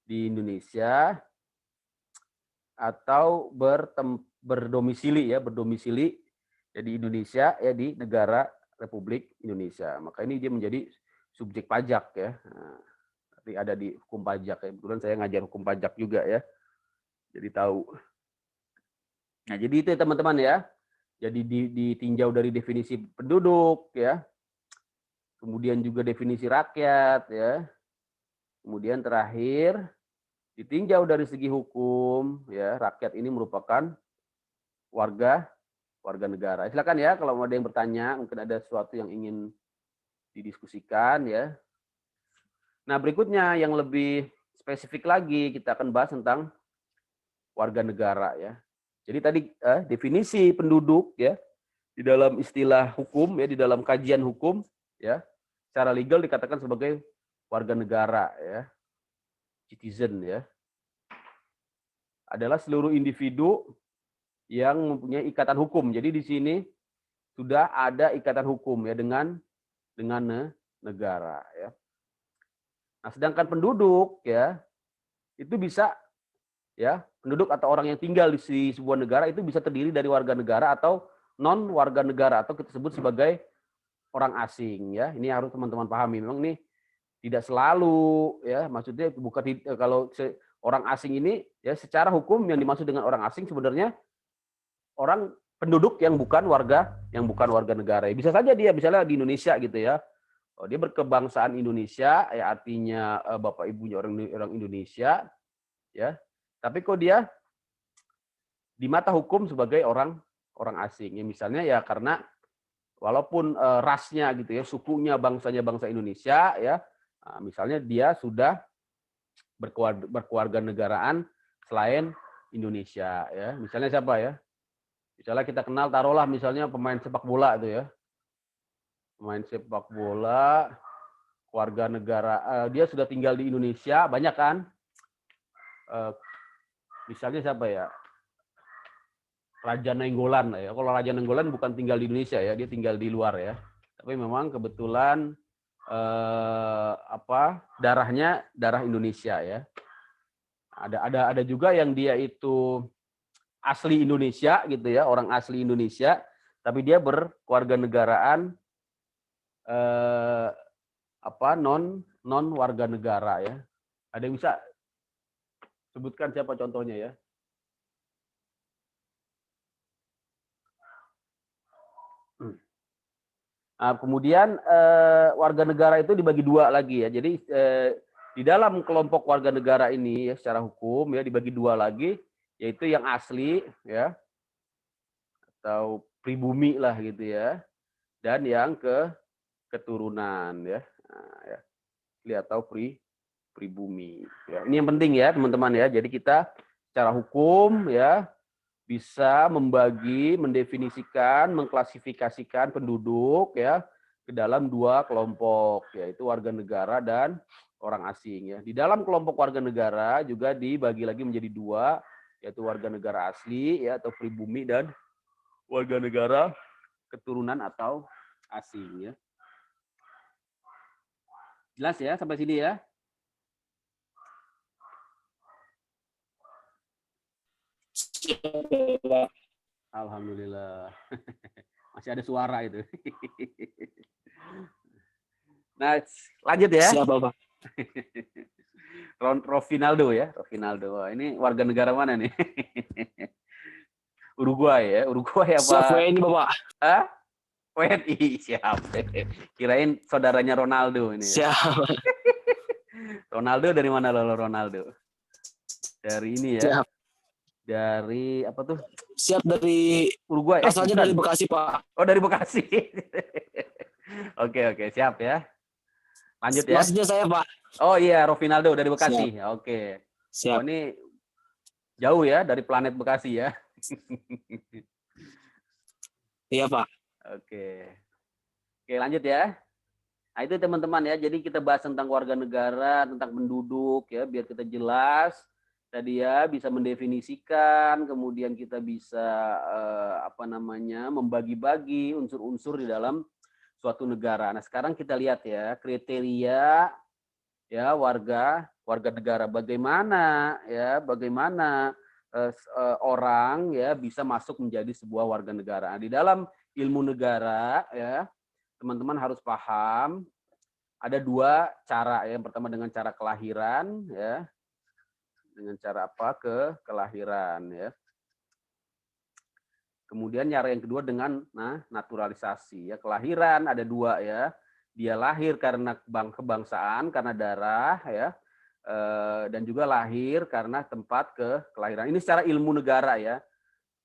di Indonesia atau berdomisili ya di Indonesia ya, di negara Republik Indonesia. Maka ini dia menjadi subjek pajak ya. Nah, nanti ada di hukum pajak ya. Kebetulan saya ngajar hukum pajak juga ya. Jadi tahu. Nah, jadi itu ya teman-teman ya. Jadi ditinjau dari definisi penduduk ya. Kemudian juga definisi rakyat ya. Kemudian terakhir ditinjau dari segi hukum ya, rakyat ini merupakan warga negara. Silakan ya kalau ada yang bertanya, mungkin ada sesuatu yang ingin didiskusikan ya. Nah, berikutnya yang lebih spesifik lagi kita akan bahas tentang warga negara ya. Jadi tadi definisi penduduk ya di dalam istilah hukum ya, di dalam kajian hukum ya, secara legal dikatakan sebagai warga negara ya, citizen ya, adalah seluruh individu yang mempunyai ikatan hukum. Jadi di sini sudah ada ikatan hukum ya dengan negara ya. Nah, sedangkan penduduk ya itu bisa ya, penduduk atau orang yang tinggal di sebuah negara itu bisa terdiri dari warga negara atau non warga negara, atau kita sebut sebagai orang asing ya. Ini harus teman-teman pahami. Memang ini tidak selalu ya, maksudnya bukan kalau orang asing ini ya, secara hukum yang dimaksud dengan orang asing sebenarnya orang penduduk yang bukan warga negara. Bisa saja dia misalnya di Indonesia gitu ya. Oh, dia berkebangsaan Indonesia ya, artinya bapak ibunya orang Indonesia ya. Tapi kok dia di mata hukum sebagai orang orang asing. Ya misalnya ya karena walaupun rasnya gitu ya, sukunya, bangsanya bangsa Indonesia ya, misalnya dia sudah berkeluarga negaraan selain Indonesia ya. Misalnya siapa ya? Misalnya kita kenal, taruhlah misalnya pemain sepak bola itu ya. Pemain sepak bola, warga negara, dia sudah tinggal di Indonesia, banyak kan? Misalnya siapa ya? Raja Nainggolan ya. Kalau Raja Nainggolan bukan tinggal di Indonesia ya, dia tinggal di luar ya. Tapi memang kebetulan darahnya darah Indonesia ya. Ada juga yang dia itu asli Indonesia gitu ya, orang asli Indonesia, tapi dia berkewarganegaraan non warga negara ya. Ada yang bisa sebutkan siapa contohnya ya? Kemudian warga negara itu dibagi dua lagi ya. Jadi di dalam kelompok warga negara ini ya secara hukum ya dibagi dua lagi, yaitu yang asli ya atau pribumi lah gitu ya, dan yang keturunan ya. Nah, ya. Atau pribumi. Ya. Ini yang penting ya teman-teman ya. Jadi kita secara hukum ya bisa membagi, mendefinisikan, mengklasifikasikan penduduk ya ke dalam dua kelompok, yaitu warga negara dan orang asing ya. Di dalam kelompok warga negara juga dibagi lagi menjadi dua, yaitu warga negara asli ya atau pribumi dan warga negara keturunan atau asing ya. Jelas ya sampai sini ya? Alhamdulillah. Masih ada suara itu. Nah, lanjut ya. Siapa, Pak? Rofinaldo ya, Rofinaldo. Ini warga negara mana nih? Uruguay ya, Uruguay apa? Siap WNI, Bapak. Hah? WNI, siap. Kirain saudaranya Ronaldo ini. Ya. Siap. Ronaldo dari mana lo Ronaldo? Dari ini ya. Siap. Dari apa tuh? Siap dari Uruguay. Asalnya dari Bekasi, Pak. Oh, dari Bekasi. Oke, siap ya. Lanjut ya. Maksudnya saya, Pak. Oh iya, Rofinaldo dari Bekasi. Siap. Oke. Siap. Oh, ini jauh ya dari planet Bekasi ya. Iya, Pak. Oke, lanjut ya. Nah, itu teman-teman ya. Jadi kita bahas tentang warga negara, tentang penduduk ya, biar kita jelas. Tadi ya bisa mendefinisikan, kemudian kita bisa membagi-bagi unsur-unsur di dalam suatu negara. Nah, sekarang kita lihat ya kriteria ya warga negara. Bagaimana orang ya bisa masuk menjadi sebuah warga negara. Nah, di dalam ilmu negara ya teman-teman harus paham ada dua cara ya. Yang pertama dengan cara kelahiran ya. Dengan cara kelahiran ya. Kemudian cara yang kedua dengan naturalisasi ya. Kelahiran ada dua ya. Dia lahir karena kebangsaan, karena darah ya. Dan juga lahir karena tempat kelahiran. Ini secara ilmu negara ya.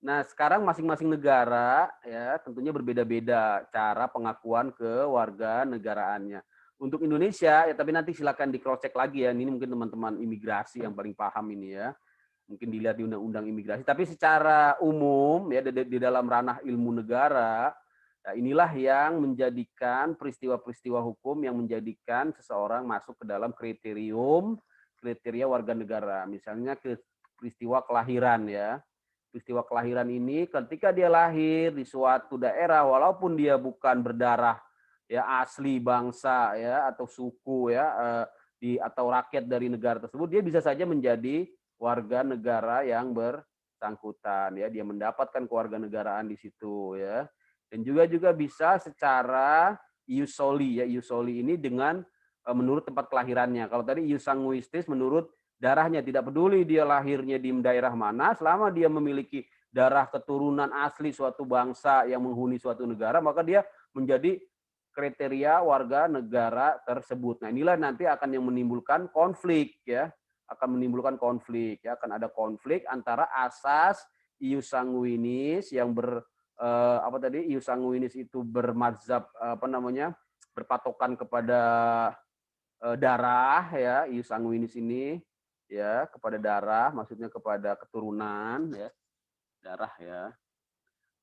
Nah, sekarang masing-masing negara ya tentunya berbeda-beda cara pengakuan kewarganegaraannya. Untuk Indonesia ya, tapi nanti silakan di cross check lagi ya. Ini mungkin teman-teman imigrasi yang paling paham ini ya. Mungkin dilihat di undang-undang imigrasi. Tapi secara umum ya di dalam ranah ilmu negara, ya inilah yang menjadikan peristiwa-peristiwa hukum yang menjadikan seseorang masuk ke dalam kriteria warga negara. Misalnya peristiwa kelahiran ya. Peristiwa kelahiran ini ketika dia lahir di suatu daerah, walaupun dia bukan berdarah ya asli bangsa ya atau suku ya atau rakyat dari negara tersebut, dia bisa saja menjadi warga negara yang bersangkutan ya, dia mendapatkan kewarganegaraan di situ ya. Dan juga bisa secara ius soli ya, ius soli ini dengan menurut tempat kelahirannya. Kalau tadi ius sanguinis menurut darahnya, tidak peduli dia lahirnya di daerah mana, selama dia memiliki darah keturunan asli suatu bangsa yang menghuni suatu negara, maka dia menjadi kriteria warga negara tersebut. Nah, inilah nanti akan yang menimbulkan konflik ya, akan ada konflik antara asas ius sanguinis yang apa tadi ius sanguinis itu bermadzhab berpatokan kepada darah ya, ius sanguinis ini ya kepada darah, maksudnya kepada keturunan ya, darah ya.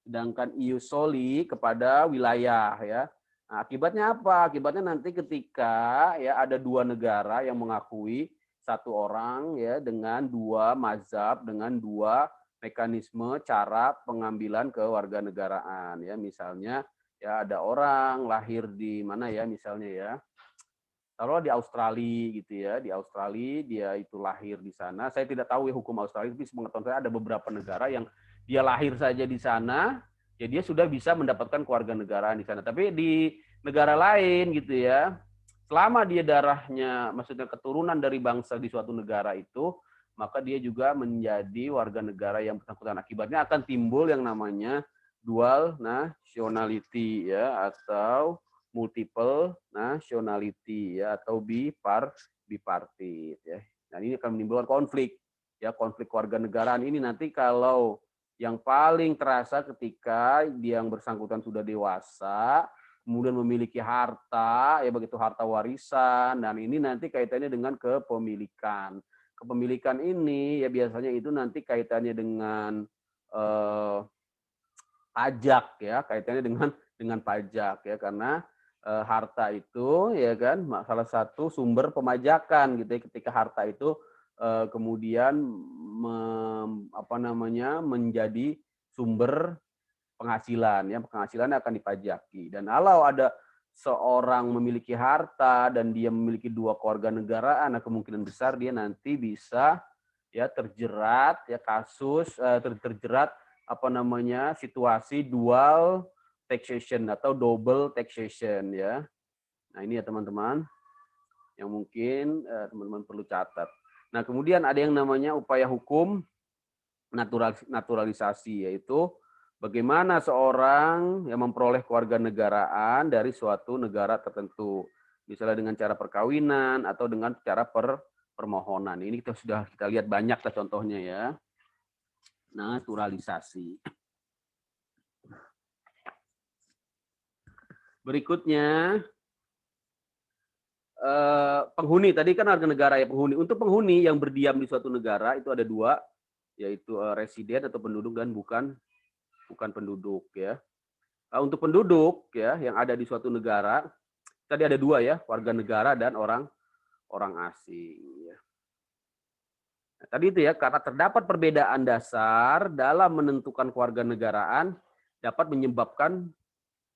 Sedangkan ius soli kepada wilayah ya. Nah, akibatnya apa? Akibatnya nanti ketika ya ada dua negara yang mengakui satu orang ya dengan dua mazhab, dengan dua mekanisme cara pengambilan kewarganegaraan ya. Misalnya ya ada orang lahir di mana ya misalnya ya. Kalau di Australia gitu ya, di Australia dia itu lahir di sana. Saya tidak tahu ya hukum Australia, tapi sepengetahuan saya ada beberapa negara yang dia lahir saja di sana, ya dia sudah bisa mendapatkan kewarganegaraan di sana. Tapi di negara lain gitu ya, selama dia darahnya, maksudnya keturunan dari bangsa di suatu negara itu, maka dia juga menjadi warga negara yang bersangkutan. Akibatnya akan timbul yang namanya dual nationality ya, atau multiple nationality ya, atau bipartit ya. Nah, ini akan menimbulkan konflik ya, konflik kewarganegaraan ini nanti kalau yang paling terasa ketika yang bersangkutan sudah dewasa, kemudian memiliki harta ya, begitu harta warisan, dan ini nanti kaitannya dengan kepemilikan. Kepemilikan ini ya biasanya itu nanti kaitannya dengan pajak ya, kaitannya dengan pajak ya, karena harta itu ya kan salah satu sumber pemajakan gitu ya, ketika harta itu kemudian menjadi sumber penghasilan ya, penghasilan akan dipajaki. Dan kalau ada seorang memiliki harta dan dia memiliki dua kewarganegaraan, nah kemungkinan besar dia nanti bisa ya terjerat ya kasus terjerat situasi dual taxation atau double taxation ya. Nah, ini ya teman-teman yang mungkin teman-teman perlu catat. Nah, kemudian ada yang namanya upaya hukum naturalisasi, yaitu bagaimana seorang yang memperoleh kewarganegaraan dari suatu negara tertentu, misalnya dengan cara perkawinan atau dengan cara permohonan. Ini kita lihat banyak lah contohnya ya. Naturalisasi. Berikutnya penghuni. Tadi kan warga negara ya, penghuni. Untuk penghuni yang berdiam di suatu negara itu ada dua, yaitu residen atau penduduk dan bukan penduduk ya. Untuk penduduk ya yang ada di suatu negara tadi ada dua ya, warga negara dan orang asing ya. Nah, tadi itu ya, karena terdapat perbedaan dasar dalam menentukan kewarganegaraan dapat menyebabkan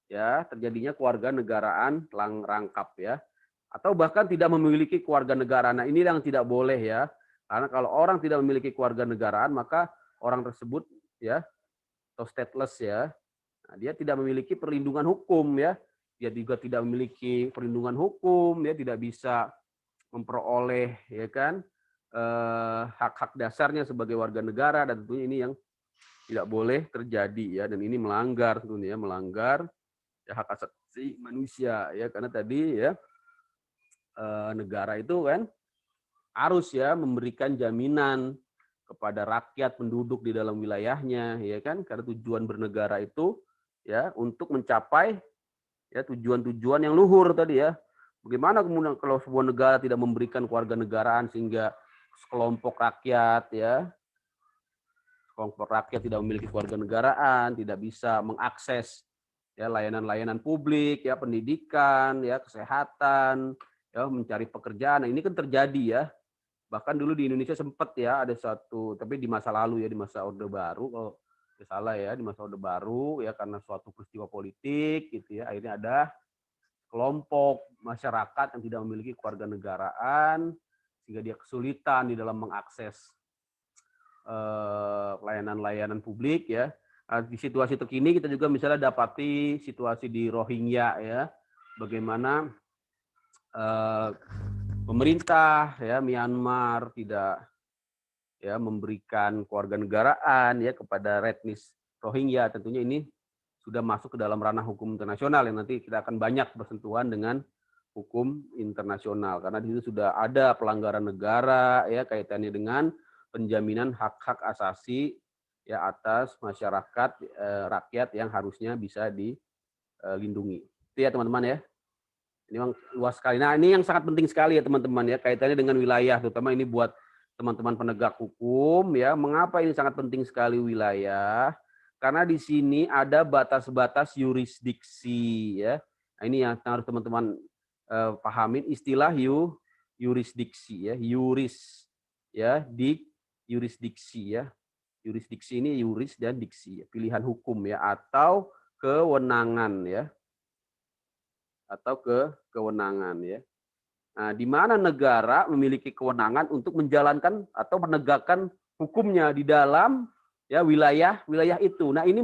ya terjadinya kewarganegaraan rangkap ya, atau bahkan tidak memiliki kewarganegaraan. Nah, ini yang tidak boleh ya, karena kalau orang tidak memiliki kewarganegaraan maka orang tersebut ya atau stateless ya, nah, dia tidak memiliki perlindungan hukum ya, dia juga tidak memiliki perlindungan hukum, dia tidak bisa memperoleh ya kan hak-hak dasarnya sebagai warga negara, dan tentunya ini yang tidak boleh terjadi ya, dan ini melanggar tentunya melanggar ya hak asasi manusia ya, karena tadi ya negara itu kan harus ya memberikan jaminan kepada rakyat penduduk di dalam wilayahnya ya kan, karena tujuan bernegara itu ya untuk mencapai ya tujuan-tujuan yang luhur tadi ya. Bagaimana kemudian kalau sebuah negara tidak memberikan kewarganegaraan sehingga sekelompok rakyat tidak memiliki kewarganegaraan, tidak bisa mengakses ya layanan-layanan publik ya, pendidikan ya, kesehatan ya, mencari pekerjaan. Nah, ini kan terjadi ya. Bahkan dulu di Indonesia sempat ya ada satu, tapi di masa lalu ya, di masa Orde Baru kalau tidak salah ya, di masa Orde Baru ya, karena suatu peristiwa politik gitu ya, akhirnya ada kelompok masyarakat yang tidak memiliki kewarganegaraan sehingga dia kesulitan di dalam mengakses layanan-layanan publik ya. Di situasi terkini kita juga misalnya dapati situasi di Rohingya ya, bagaimana pemerintah ya Myanmar tidak ya memberikan kewarganegaraan ya kepada etnis Rohingya. Tentunya ini sudah masuk ke dalam ranah hukum internasional yang nanti kita akan banyak bersentuhan dengan hukum internasional, karena di situ sudah ada pelanggaran negara ya kaitannya dengan penjaminan hak-hak asasi ya atas masyarakat rakyat yang harusnya bisa dilindungi. Itu ya teman-teman ya. Ini memang luas sekali. Nah, ini yang sangat penting sekali ya teman-teman ya, kaitannya dengan wilayah, terutama ini buat teman-teman penegak hukum ya. Mengapa ini sangat penting sekali wilayah? Karena di sini ada batas-batas yurisdiksi ya. Nah, ini yang harus teman-teman pahamin istilah yurisdiksi ya, yurisdiksi ya. Yurisdiksi ini yuris dan diksi, ya, pilihan hukum ya atau kewenangan ya. Atau kewenangan ya. Nah, di mana negara memiliki kewenangan untuk menjalankan atau menegakkan hukumnya di dalam ya wilayah itu. Nah, ini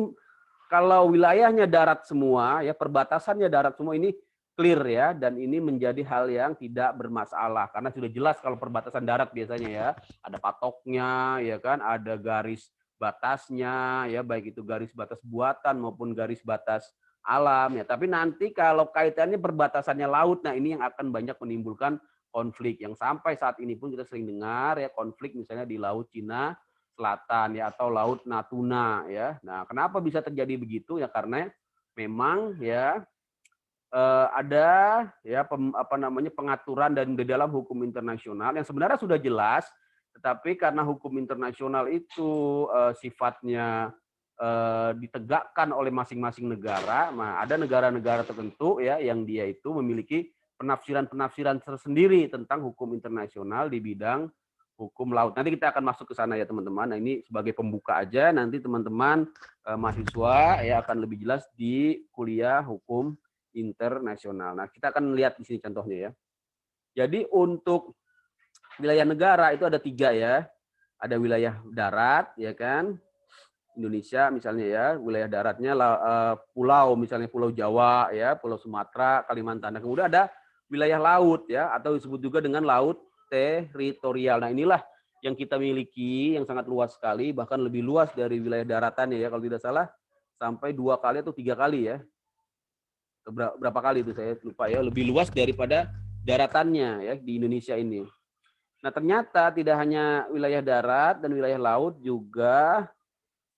kalau wilayahnya darat semua ya, perbatasannya darat semua, ini clear ya, dan ini menjadi hal yang tidak bermasalah karena sudah jelas kalau perbatasan darat biasanya ya, ada patoknya ya kan, ada garis batasnya ya, baik itu garis batas buatan maupun garis batas alam ya. Tapi nanti kalau kaitannya perbatasannya laut, nah ini yang akan banyak menimbulkan konflik yang sampai saat ini pun kita sering dengar ya, konflik misalnya di Laut Cina Selatan ya atau Laut Natuna ya. Nah, kenapa bisa terjadi begitu ya? Karena memang ya ada ya pengaturan dan di dalam hukum internasional yang sebenarnya sudah jelas, tetapi karena hukum internasional itu sifatnya ditegakkan oleh masing-masing negara, nah ada negara-negara tertentu ya yang dia itu memiliki penafsiran-penafsiran tersendiri tentang hukum internasional di bidang hukum laut. Nanti kita akan masuk ke sana ya teman-teman. Nah, ini sebagai pembuka aja, nanti teman-teman mahasiswa ya akan lebih jelas di kuliah hukum internasional. Nah, kita akan lihat di sini contohnya ya. Jadi untuk wilayah negara itu ada 3 ya. Ada wilayah darat ya kan, Indonesia misalnya ya, wilayah daratnya pulau, misalnya Pulau Jawa ya, Pulau Sumatera, Kalimantan. Nah, kemudian ada wilayah laut ya, atau disebut juga dengan laut teritorial. Nah, inilah yang kita miliki yang sangat luas sekali, bahkan lebih luas dari wilayah daratan ya, kalau tidak salah sampai 2 kali atau 3 kali ya. Berapa kali itu saya lupa ya, lebih luas daripada daratannya ya di Indonesia ini. Nah, ternyata tidak hanya wilayah darat dan wilayah laut, juga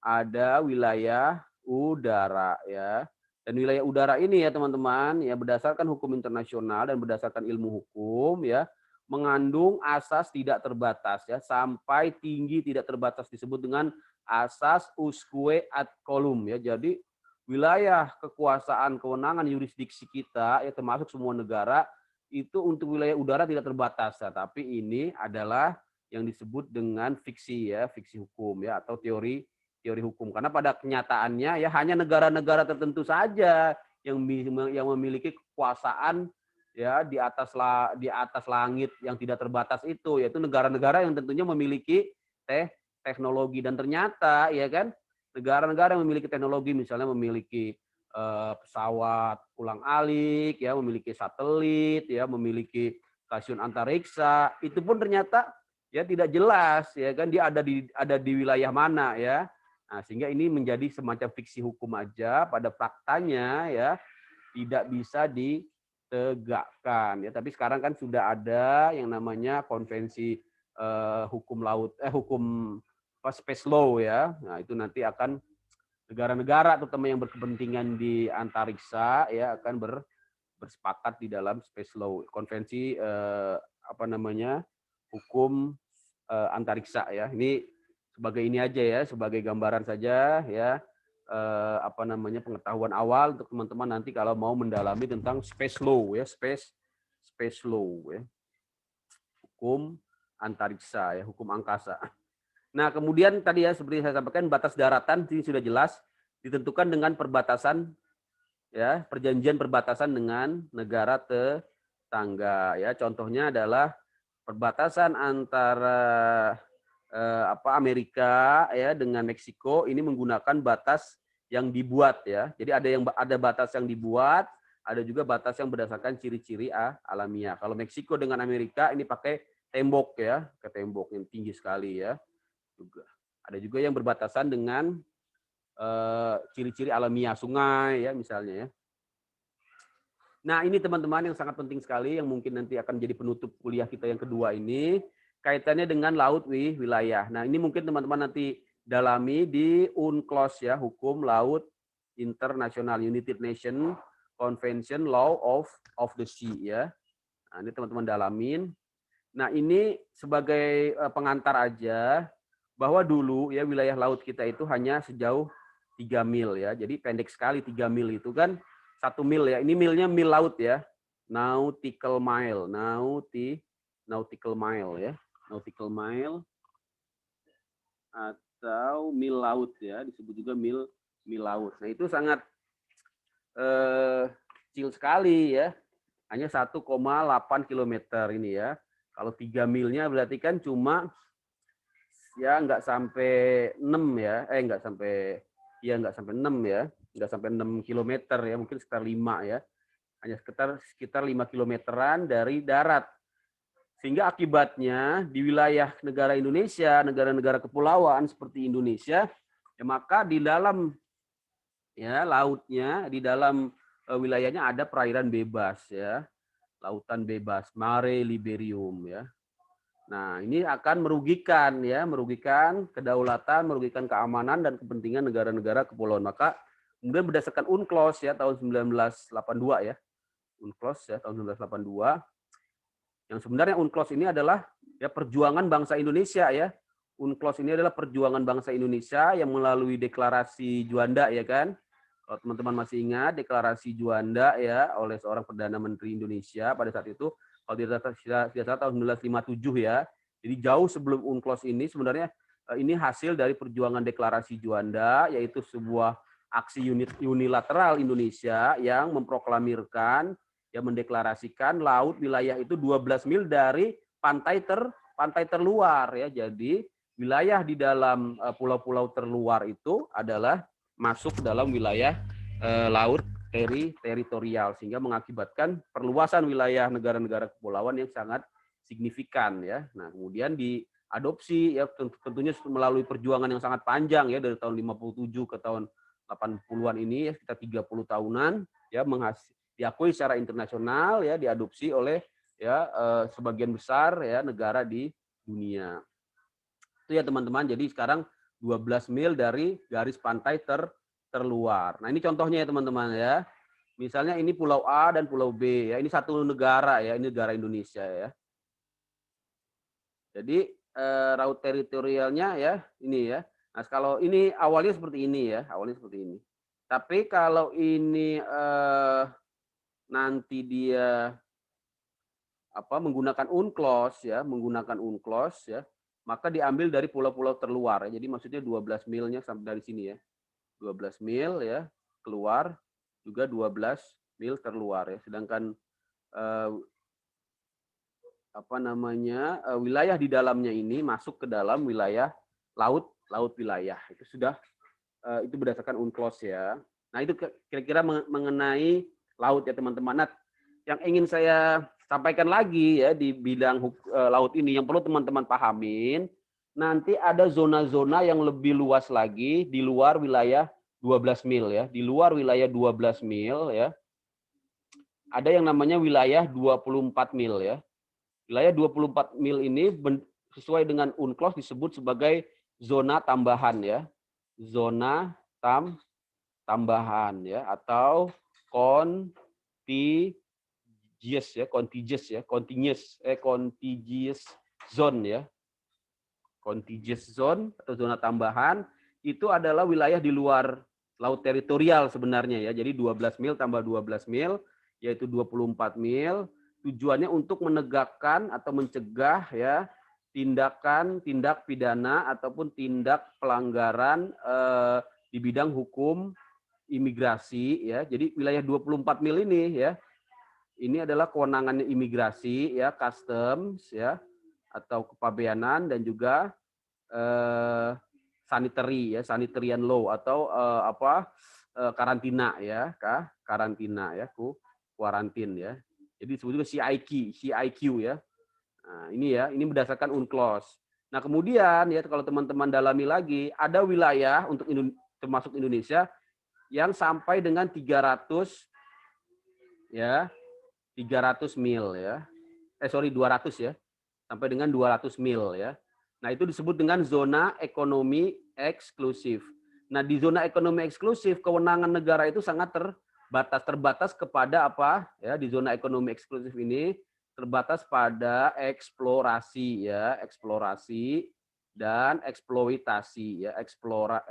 ada wilayah udara ya. Dan wilayah udara ini ya teman-teman ya, berdasarkan hukum internasional dan berdasarkan ilmu hukum ya, mengandung asas tidak terbatas ya, sampai tinggi tidak terbatas, disebut dengan asas usque ad colum ya. Jadi wilayah kekuasaan kewenangan yurisdiksi kita ya, termasuk semua negara itu untuk wilayah udara tidak terbatas ya, tapi ini adalah yang disebut dengan fiksi ya, fiksi hukum ya, atau teori hukum, karena pada kenyataannya ya hanya negara-negara tertentu saja yang memiliki kekuasaan ya di atas langit yang tidak terbatas itu, yaitu negara-negara yang tentunya memiliki teknologi. Dan ternyata ya kan, negara-negara yang memiliki teknologi, misalnya memiliki pesawat ulang-alik ya, memiliki satelit ya, memiliki stasiun antariksa, itu pun ternyata ya tidak jelas ya kan, dia ada di wilayah mana ya. Nah, sehingga ini menjadi semacam fiksi hukum aja, pada faktanya ya tidak bisa ditegakkan ya. Tapi sekarang kan sudah ada yang namanya konvensi hukum laut hukum space law ya. Nah, itu nanti akan negara-negara terutama yang berkepentingan di antariksa ya akan bersepakat di dalam space law, konvensi hukum antariksa ya. Ini sebagai ini aja ya, sebagai gambaran saja ya, pengetahuan awal untuk teman-teman nanti kalau mau mendalami tentang space law ya, space law ya, hukum antariksa ya, hukum angkasa. Nah, kemudian tadi ya seperti saya sampaikan, batas daratan ini sudah jelas ditentukan dengan perbatasan ya, perjanjian perbatasan dengan negara tetangga ya. Contohnya adalah perbatasan antara Amerika ya dengan Meksiko, ini menggunakan batas yang dibuat ya. Jadi ada batas yang dibuat, ada juga batas yang berdasarkan ciri-ciri alamiah. Kalau Meksiko dengan Amerika ini pakai tembok ya, ke tembok yang tinggi sekali ya. Juga ada juga yang berbatasan dengan ciri-ciri alamiah sungai ya misalnya ya. Nah, ini teman-teman yang sangat penting sekali, yang mungkin nanti akan jadi penutup kuliah kita yang kedua ini, kaitannya dengan laut wilayah. Nah, ini mungkin teman-teman nanti dalami di UNCLOS ya, Hukum Laut Internasional, United Nation Convention Law of the Sea ya. Nah, ini teman-teman dalamin. Nah, ini sebagai pengantar aja bahwa dulu ya wilayah laut kita itu hanya sejauh 3 mil ya. Jadi pendek sekali 3 mil itu kan 1 mil ya. Ini milnya mil laut ya. Nautical mile, nautical mile ya. Nautical mile atau mil laut ya, disebut juga mil laut. Nah, itu sangat kecil sekali ya. Hanya 1,8 kilometer ini ya. Kalau 3 milnya berarti kan cuma ya nggak sampai 6 ya. Nggak sampai 6 ya. Nggak sampai 6 kilometer ya, mungkin sekitar 5 ya. Hanya sekitar 5 kilometeran dari darat. Sehingga akibatnya di wilayah negara Indonesia, negara-negara kepulauan seperti Indonesia, ya maka di dalam ya lautnya, di dalam wilayahnya ada perairan bebas ya. Lautan bebas, mare liberum ya. Nah, ini akan merugikan ya, merugikan kedaulatan, merugikan keamanan dan kepentingan negara-negara kepulauan. Maka kemudian berdasarkan UNCLOS ya tahun 1982 ya. UNCLOS ya tahun 1982. Yang sebenarnya UNCLOS ini adalah ya perjuangan bangsa Indonesia ya. UNCLOS ini adalah perjuangan bangsa Indonesia yang melalui deklarasi Juanda ya kan. Kalau teman-teman masih ingat deklarasi Juanda ya oleh seorang Perdana Menteri Indonesia pada saat itu, kalau tidak salah tahun 1957 ya. Jadi jauh sebelum UNCLOS ini sebenarnya ini hasil dari perjuangan deklarasi Juanda, yaitu sebuah aksi unilateral Indonesia yang memproklamirkan, yang mendeklarasikan laut wilayah itu 12 mil dari pantai terluar ya. Jadi wilayah di dalam pulau-pulau terluar itu adalah masuk dalam wilayah laut teritorial, sehingga mengakibatkan perluasan wilayah negara-negara kepulauan yang sangat signifikan ya. Nah, kemudian diadopsi ya tentunya melalui perjuangan yang sangat panjang ya dari tahun 57 ke tahun 80-an ini ya, sekitar 30 tahunan ya, diakui secara internasional ya, diadopsi oleh ya sebagian besar ya negara di dunia. Itu ya teman-teman. Jadi sekarang 12 mil dari garis pantai terluar. Nah, ini contohnya ya teman-teman ya. Misalnya ini Pulau A dan Pulau B ya. Ini satu negara ya, ini negara Indonesia ya. Jadi raut teritorialnya ya ini ya. Nah, kalau ini awalnya seperti ini ya, awalnya seperti ini. Tapi kalau ini nanti dia menggunakan UNCLOS ya, ya, maka diambil dari pulau-pulau terluar ya. Jadi maksudnya 12 milnya sampai dari sini ya. 12 mil ya keluar, juga 12 mil terluar ya. Sedangkan wilayah di dalamnya ini masuk ke dalam wilayah laut wilayah. Itu sudah itu berdasarkan UNCLOS ya. Nah, itu kira-kira mengenai laut ya teman-teman. Nah, yang ingin saya sampaikan lagi ya di bidang laut ini yang perlu teman-teman pahamin, nanti ada zona-zona yang lebih luas lagi di luar wilayah 12 mil ya. Di luar wilayah 12 mil ya. Ada yang namanya wilayah 24 mil ya. Wilayah 24 mil ini sesuai dengan UNCLOS disebut sebagai zona tambahan ya. Zona tambahan ya, atau contiguous zone ya. Contiguous zone atau zona tambahan itu adalah wilayah di luar laut teritorial sebenarnya ya. Jadi 12 mil tambah 12 mil yaitu 24 mil. Tujuannya untuk menegakkan atau mencegah ya tindak pidana ataupun tindak pelanggaran di bidang hukum imigrasi ya. Jadi wilayah 24 mil ini ya, ini adalah kewenangannya imigrasi ya, customs ya, atau kepabeanan, dan juga sanitarian law atau karantina ya, karantina ya, kuarantin ya. Jadi disebut juga CIQ ya. Nah, ini berdasarkan UNCLOS. Nah, kemudian ya kalau teman-teman dalami lagi, ada wilayah untuk termasuk Indonesia yang sampai dengan 300 mil ya. 200 ya. Sampai dengan 200 mil ya. Nah, itu disebut dengan zona ekonomi eksklusif. Nah, di zona ekonomi eksklusif kewenangan negara itu sangat terbatas kepada apa? Ya, di zona ekonomi eksklusif ini terbatas pada eksplorasi ya, eksplorasi dan eksploitasi ya,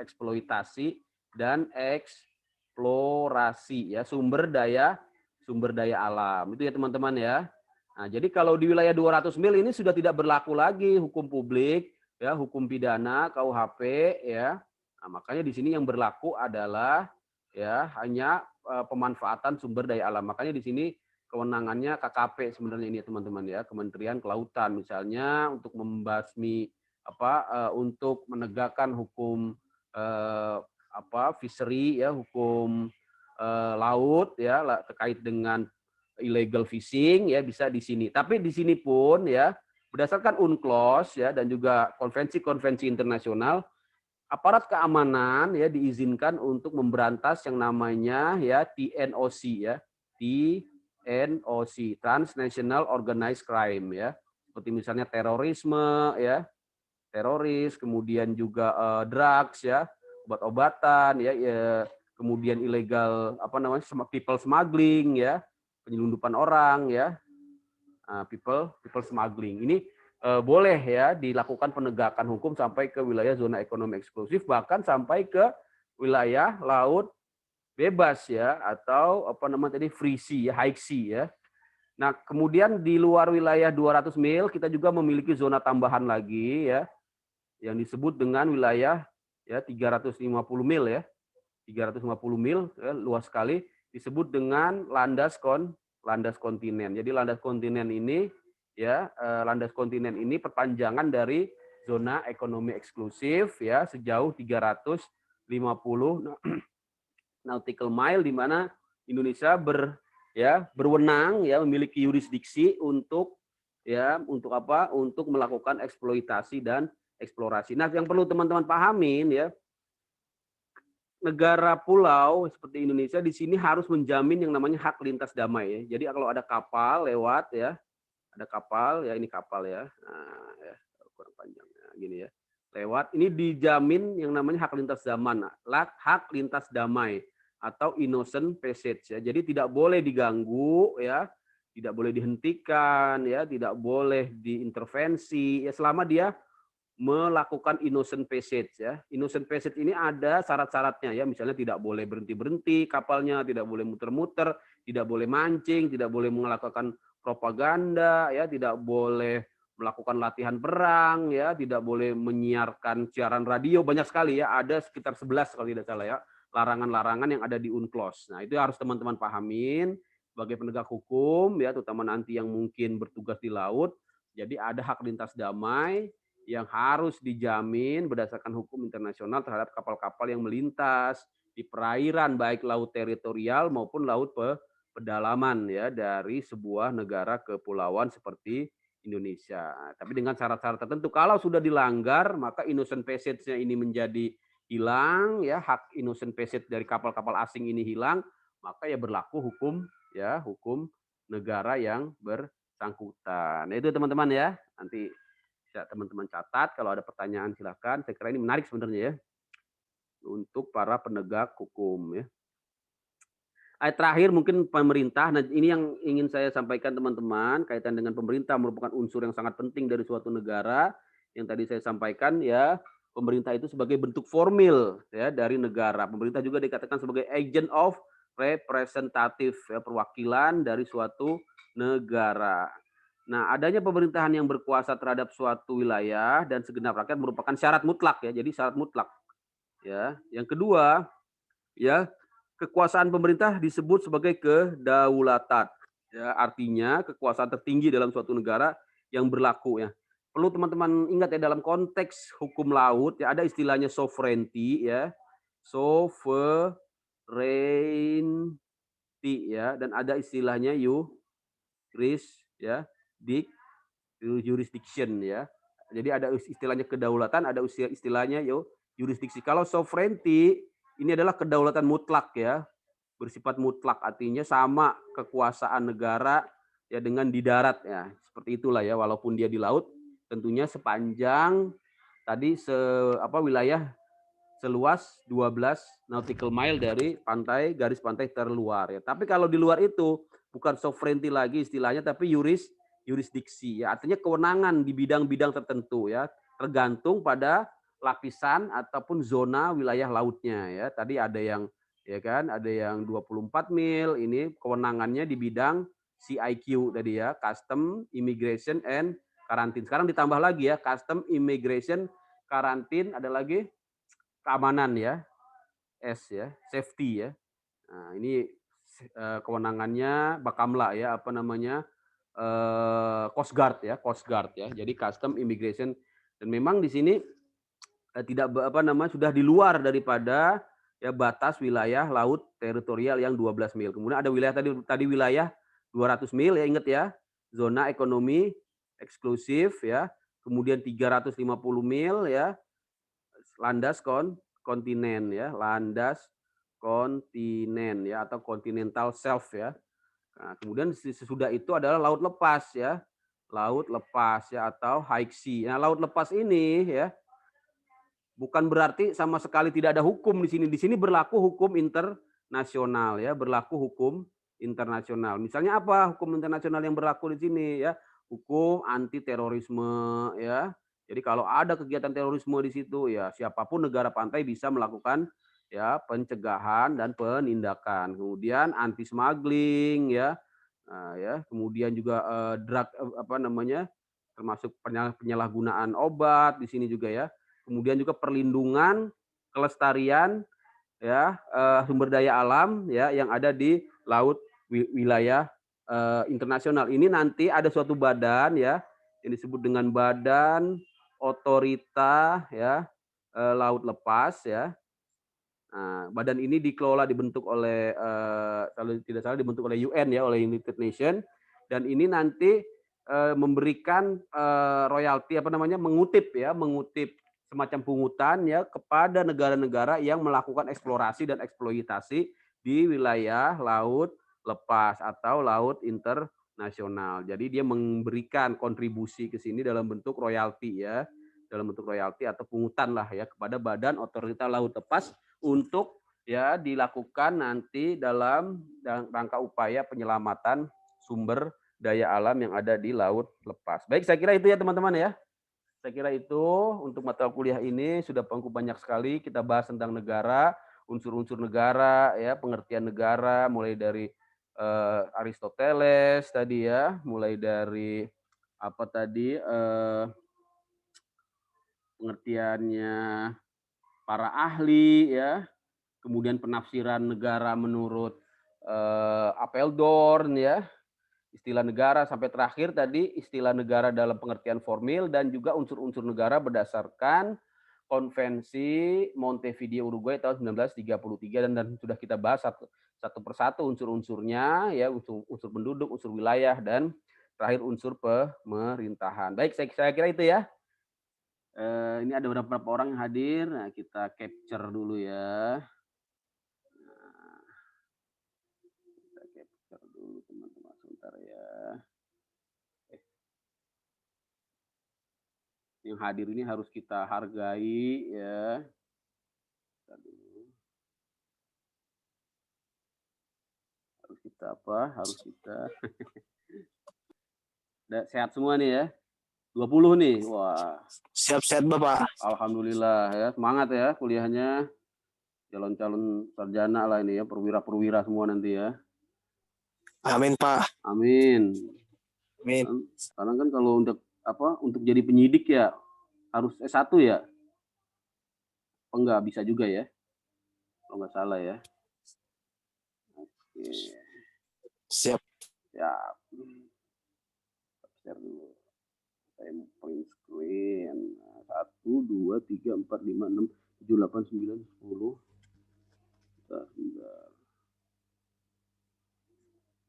eksploitasi dan eksplorasi ya, sumber daya alam. Itu ya teman-teman ya. Nah, jadi kalau di wilayah 200 mil ini sudah tidak berlaku lagi hukum publik, ya, hukum pidana, KUHP, ya. Nah, makanya di sini yang berlaku adalah ya hanya pemanfaatan sumber daya alam. Makanya di sini kewenangannya KKP sebenarnya ini teman-teman ya, Kementerian Kelautan misalnya untuk membasmi untuk menegakkan hukum fishery ya, hukum laut ya terkait dengan illegal fishing ya bisa di sini. Tapi di sini pun ya berdasarkan UNCLOS ya dan juga konvensi-konvensi internasional, aparat keamanan ya diizinkan untuk memberantas yang namanya ya TNOC ya, TNOC, Transnational Organized Crime ya. Seperti misalnya terorisme ya, teroris, kemudian juga drugs ya, obat-obatan ya, kemudian ilegal people smuggling ya, penyelundupan orang ya, people smuggling. Ini boleh ya dilakukan penegakan hukum sampai ke wilayah zona ekonomi eksklusif, bahkan sampai ke wilayah laut bebas ya, atau free sea, high sea ya. Nah, kemudian di luar wilayah 200 mil kita juga memiliki zona tambahan lagi ya, yang disebut dengan wilayah ya 350 mil ya. 350 mil ya, luas sekali, disebut dengan landas kontinen. Jadi landas kontinen ini ya, landas kontinen ini perpanjangan dari zona ekonomi eksklusif ya sejauh 350 nautical mile, di mana Indonesia berwenang ya, memiliki yurisdiksi untuk melakukan eksploitasi dan eksplorasi. Nah, yang perlu teman-teman pahamin ya, negara pulau seperti Indonesia di sini harus menjamin yang namanya hak lintas damai ya. Jadi kalau ada kapal lewat ya, ada kapal ya, ini kapal ya, nah, ya kurang panjang ya, gini ya, lewat, ini dijamin yang namanya hak lintas damai atau innocent passage ya. Jadi tidak boleh diganggu ya, tidak boleh dihentikan ya, tidak boleh diintervensi ya selama dia melakukan innocent passage ya. Innocent passage ini ada syarat-syaratnya ya, misalnya tidak boleh berhenti-berhenti kapalnya, tidak boleh muter-muter, tidak boleh mancing, tidak boleh melakukan propaganda ya, tidak boleh melakukan latihan perang ya, tidak boleh menyiarkan siaran radio, banyak sekali ya, ada sekitar 11 kalau tidak salah ya, larangan-larangan yang ada di UNCLOS. Nah, itu harus teman-teman pahamin sebagai penegak hukum ya, terutama nanti yang mungkin bertugas di laut. Jadi ada hak lintas damai yang harus dijamin berdasarkan hukum internasional terhadap kapal-kapal yang melintas di perairan baik laut teritorial maupun laut pedalaman ya dari sebuah negara kepulauan seperti Indonesia. Tapi dengan syarat-syarat tertentu. Kalau sudah dilanggar, maka innocent passage-nya ini menjadi hilang ya, hak innocent passage dari kapal-kapal asing ini hilang, maka ya berlaku hukum negara yang bersangkutan. Nah, itu teman-teman ya. Nanti ya, teman-teman catat, kalau ada pertanyaan silakan. Saya kira ini menarik sebenarnya ya untuk para penegak hukum ya. Terakhir mungkin pemerintah. Nah, ini yang ingin saya sampaikan teman-teman, kaitan dengan pemerintah merupakan unsur yang sangat penting dari suatu negara. Yang tadi saya sampaikan ya, pemerintah itu sebagai bentuk formil ya dari negara. Pemerintah juga dikatakan sebagai agent of representative ya, perwakilan dari suatu negara. Nah, adanya pemerintahan yang berkuasa terhadap suatu wilayah dan segenap rakyat merupakan syarat mutlak ya. Jadi syarat mutlak. Ya. Yang kedua, ya, kekuasaan pemerintah disebut sebagai kedaulatan. Ya, artinya kekuasaan tertinggi dalam suatu negara yang berlaku ya. Perlu teman-teman ingat ya, dalam konteks hukum laut ya ada istilahnya sovereignty ya. Sovereignty ya, dan ada istilahnya jurisdiction ya. Jadi ada istilahnya kedaulatan, ada istilahnya jurisdiksi. Kalau sovereignty ini adalah kedaulatan mutlak ya, bersifat mutlak, artinya sama kekuasaan negara ya dengan di darat ya. Seperti itulah ya, walaupun dia di laut, tentunya sepanjang tadi wilayah seluas 12 nautical mile dari pantai, garis pantai terluar ya. Tapi kalau di luar itu bukan sovereignty lagi istilahnya, tapi yurisdiksi ya. Artinya kewenangan di bidang-bidang tertentu ya, tergantung pada lapisan ataupun zona wilayah lautnya ya. Tadi ada yang ya kan, ada yang 24 mil, ini kewenangannya di bidang CIQ tadi ya, Custom, Immigration and Quarantine. Sekarang ditambah lagi ya, Custom, Immigration, Quarantine, ada lagi keamanan ya, S ya, safety ya. Nah, ini kewenangannya Bakamla ya, apa namanya, Coast Guard ya, Coast Guard ya. Jadi Custom, Immigration, dan memang di sini tidak apa namanya, sudah di luar daripada ya batas wilayah laut teritorial yang 12 mil. Kemudian ada wilayah tadi wilayah 200 mil ya, ingat ya, zona ekonomi eksklusif ya. Kemudian 350 mil ya, landas kontinen ya, landas kontinen ya, atau continental shelf ya. Nah, kemudian sesudah itu adalah laut lepas ya, laut lepas ya, atau high sea. Nah, laut lepas ini ya bukan berarti sama sekali tidak ada hukum di sini. Di sini berlaku hukum internasional ya, berlaku hukum internasional. Misalnya apa hukum internasional yang berlaku di sini ya? Hukum anti terorisme ya. Jadi kalau ada kegiatan terorisme di situ ya, siapapun negara pantai bisa melakukan ya pencegahan dan penindakan. Kemudian anti smuggling ya. Nah, ya, kemudian juga drug apa namanya? Termasuk penyalahgunaan obat di sini juga ya. Kemudian juga perlindungan kelestarian ya, sumber daya alam ya yang ada di laut wilayah internasional. Ini nanti ada suatu badan ya yang disebut dengan Badan Otorita ya Laut Lepas ya. Nah, badan ini dikelola dibentuk oleh kalau tidak salah dibentuk oleh UN ya, oleh United Nations, dan ini nanti memberikan royalti apa namanya, mengutip semacam pungutan ya kepada negara-negara yang melakukan eksplorasi dan eksploitasi di wilayah laut lepas atau laut internasional. Jadi dia memberikan kontribusi ke sini dalam bentuk royalti ya, dalam bentuk royalti atau pungutan lah ya kepada Badan Otorita Laut Lepas untuk ya dilakukan nanti dalam rangka upaya penyelamatan sumber daya alam yang ada di laut lepas. Baik, saya kira itu ya teman-teman ya. Saya kira itu untuk mata kuliah ini sudah banyak sekali kita bahas tentang negara, unsur-unsur negara, ya pengertian negara, mulai dari Aristoteles tadi ya, mulai dari apa tadi pengertiannya para ahli ya, kemudian penafsiran negara menurut Apeldoorn ya, istilah negara, sampai terakhir tadi istilah negara dalam pengertian formil, dan juga unsur-unsur negara berdasarkan Konvensi Montevideo Uruguay tahun 1933, dan sudah kita bahas satu persatu unsur-unsurnya ya, unsur penduduk, unsur wilayah, dan terakhir unsur pemerintahan. Baik, saya kira itu ya. Ini ada beberapa orang yang hadir. Nah, kita capture dulu ya. Kita capture dulu teman-teman sebentar ya. Yang hadir ini harus kita hargai ya. Harus kita apa? Harus kita sehat semua nih ya. 20 nih. Wah. Siap-siap Bapak. Alhamdulillah ya. Semangat ya kuliahnya. Calon-calon sarjana lah ini ya, perwira-perwira semua nanti ya. Amin Pak. Amin. Amin. Karena kan kalau untuk jadi penyidik ya harus S1 ya. Oh, enggak bisa juga ya. Kalau nggak salah ya. Oke. Siap. Ya. Share dulu. Saya print screen. 1, 2, 3, 4, 5, 6, 7, 8, 9, 10. Bentar.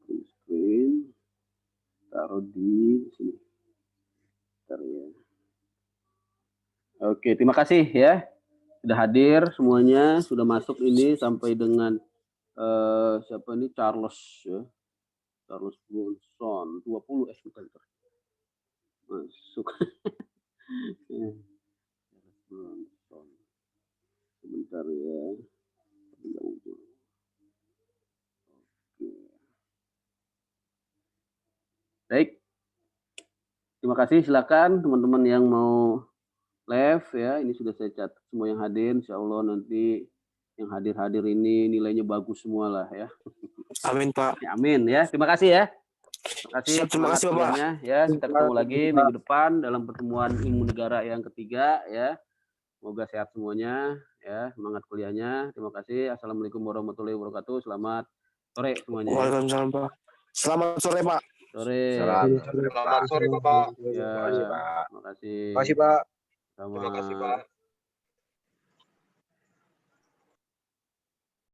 Print screen. Taruh di sini. Bentar ya. Oke, terima kasih ya. Sudah hadir semuanya, sudah masuk ini sampai dengan siapa ini, Charles ya. Charles Bronson 20 bukan masuk. Charles Bronson. Sebentar. Baik. Terima kasih. Silakan teman-teman yang mau live ya. Ini sudah saya catat semua yang hadir. Insya Allah nanti yang hadir-hadir ini nilainya bagus semua lah ya. Amin Pak. Ya, amin ya. Terima kasih ya. Terima kasih. Siap, terima kasih, Bapak. kuliahnya, ya. Kita ketemu lagi minggu depan dalam pertemuan ilmu negara yang ketiga ya. Semoga sehat semuanya ya. Semangat kuliahnya. Terima kasih. Assalamualaikum warahmatullahi wabarakatuh. Selamat sore semuanya. Ya. Waalaikumsalam Pak. Selamat sore Pak. Sore. Selamat sore Bapak. Ya, Terima kasih Pak. terima kasih. Terima kasih Pak. Sama. Terima kasih Pak.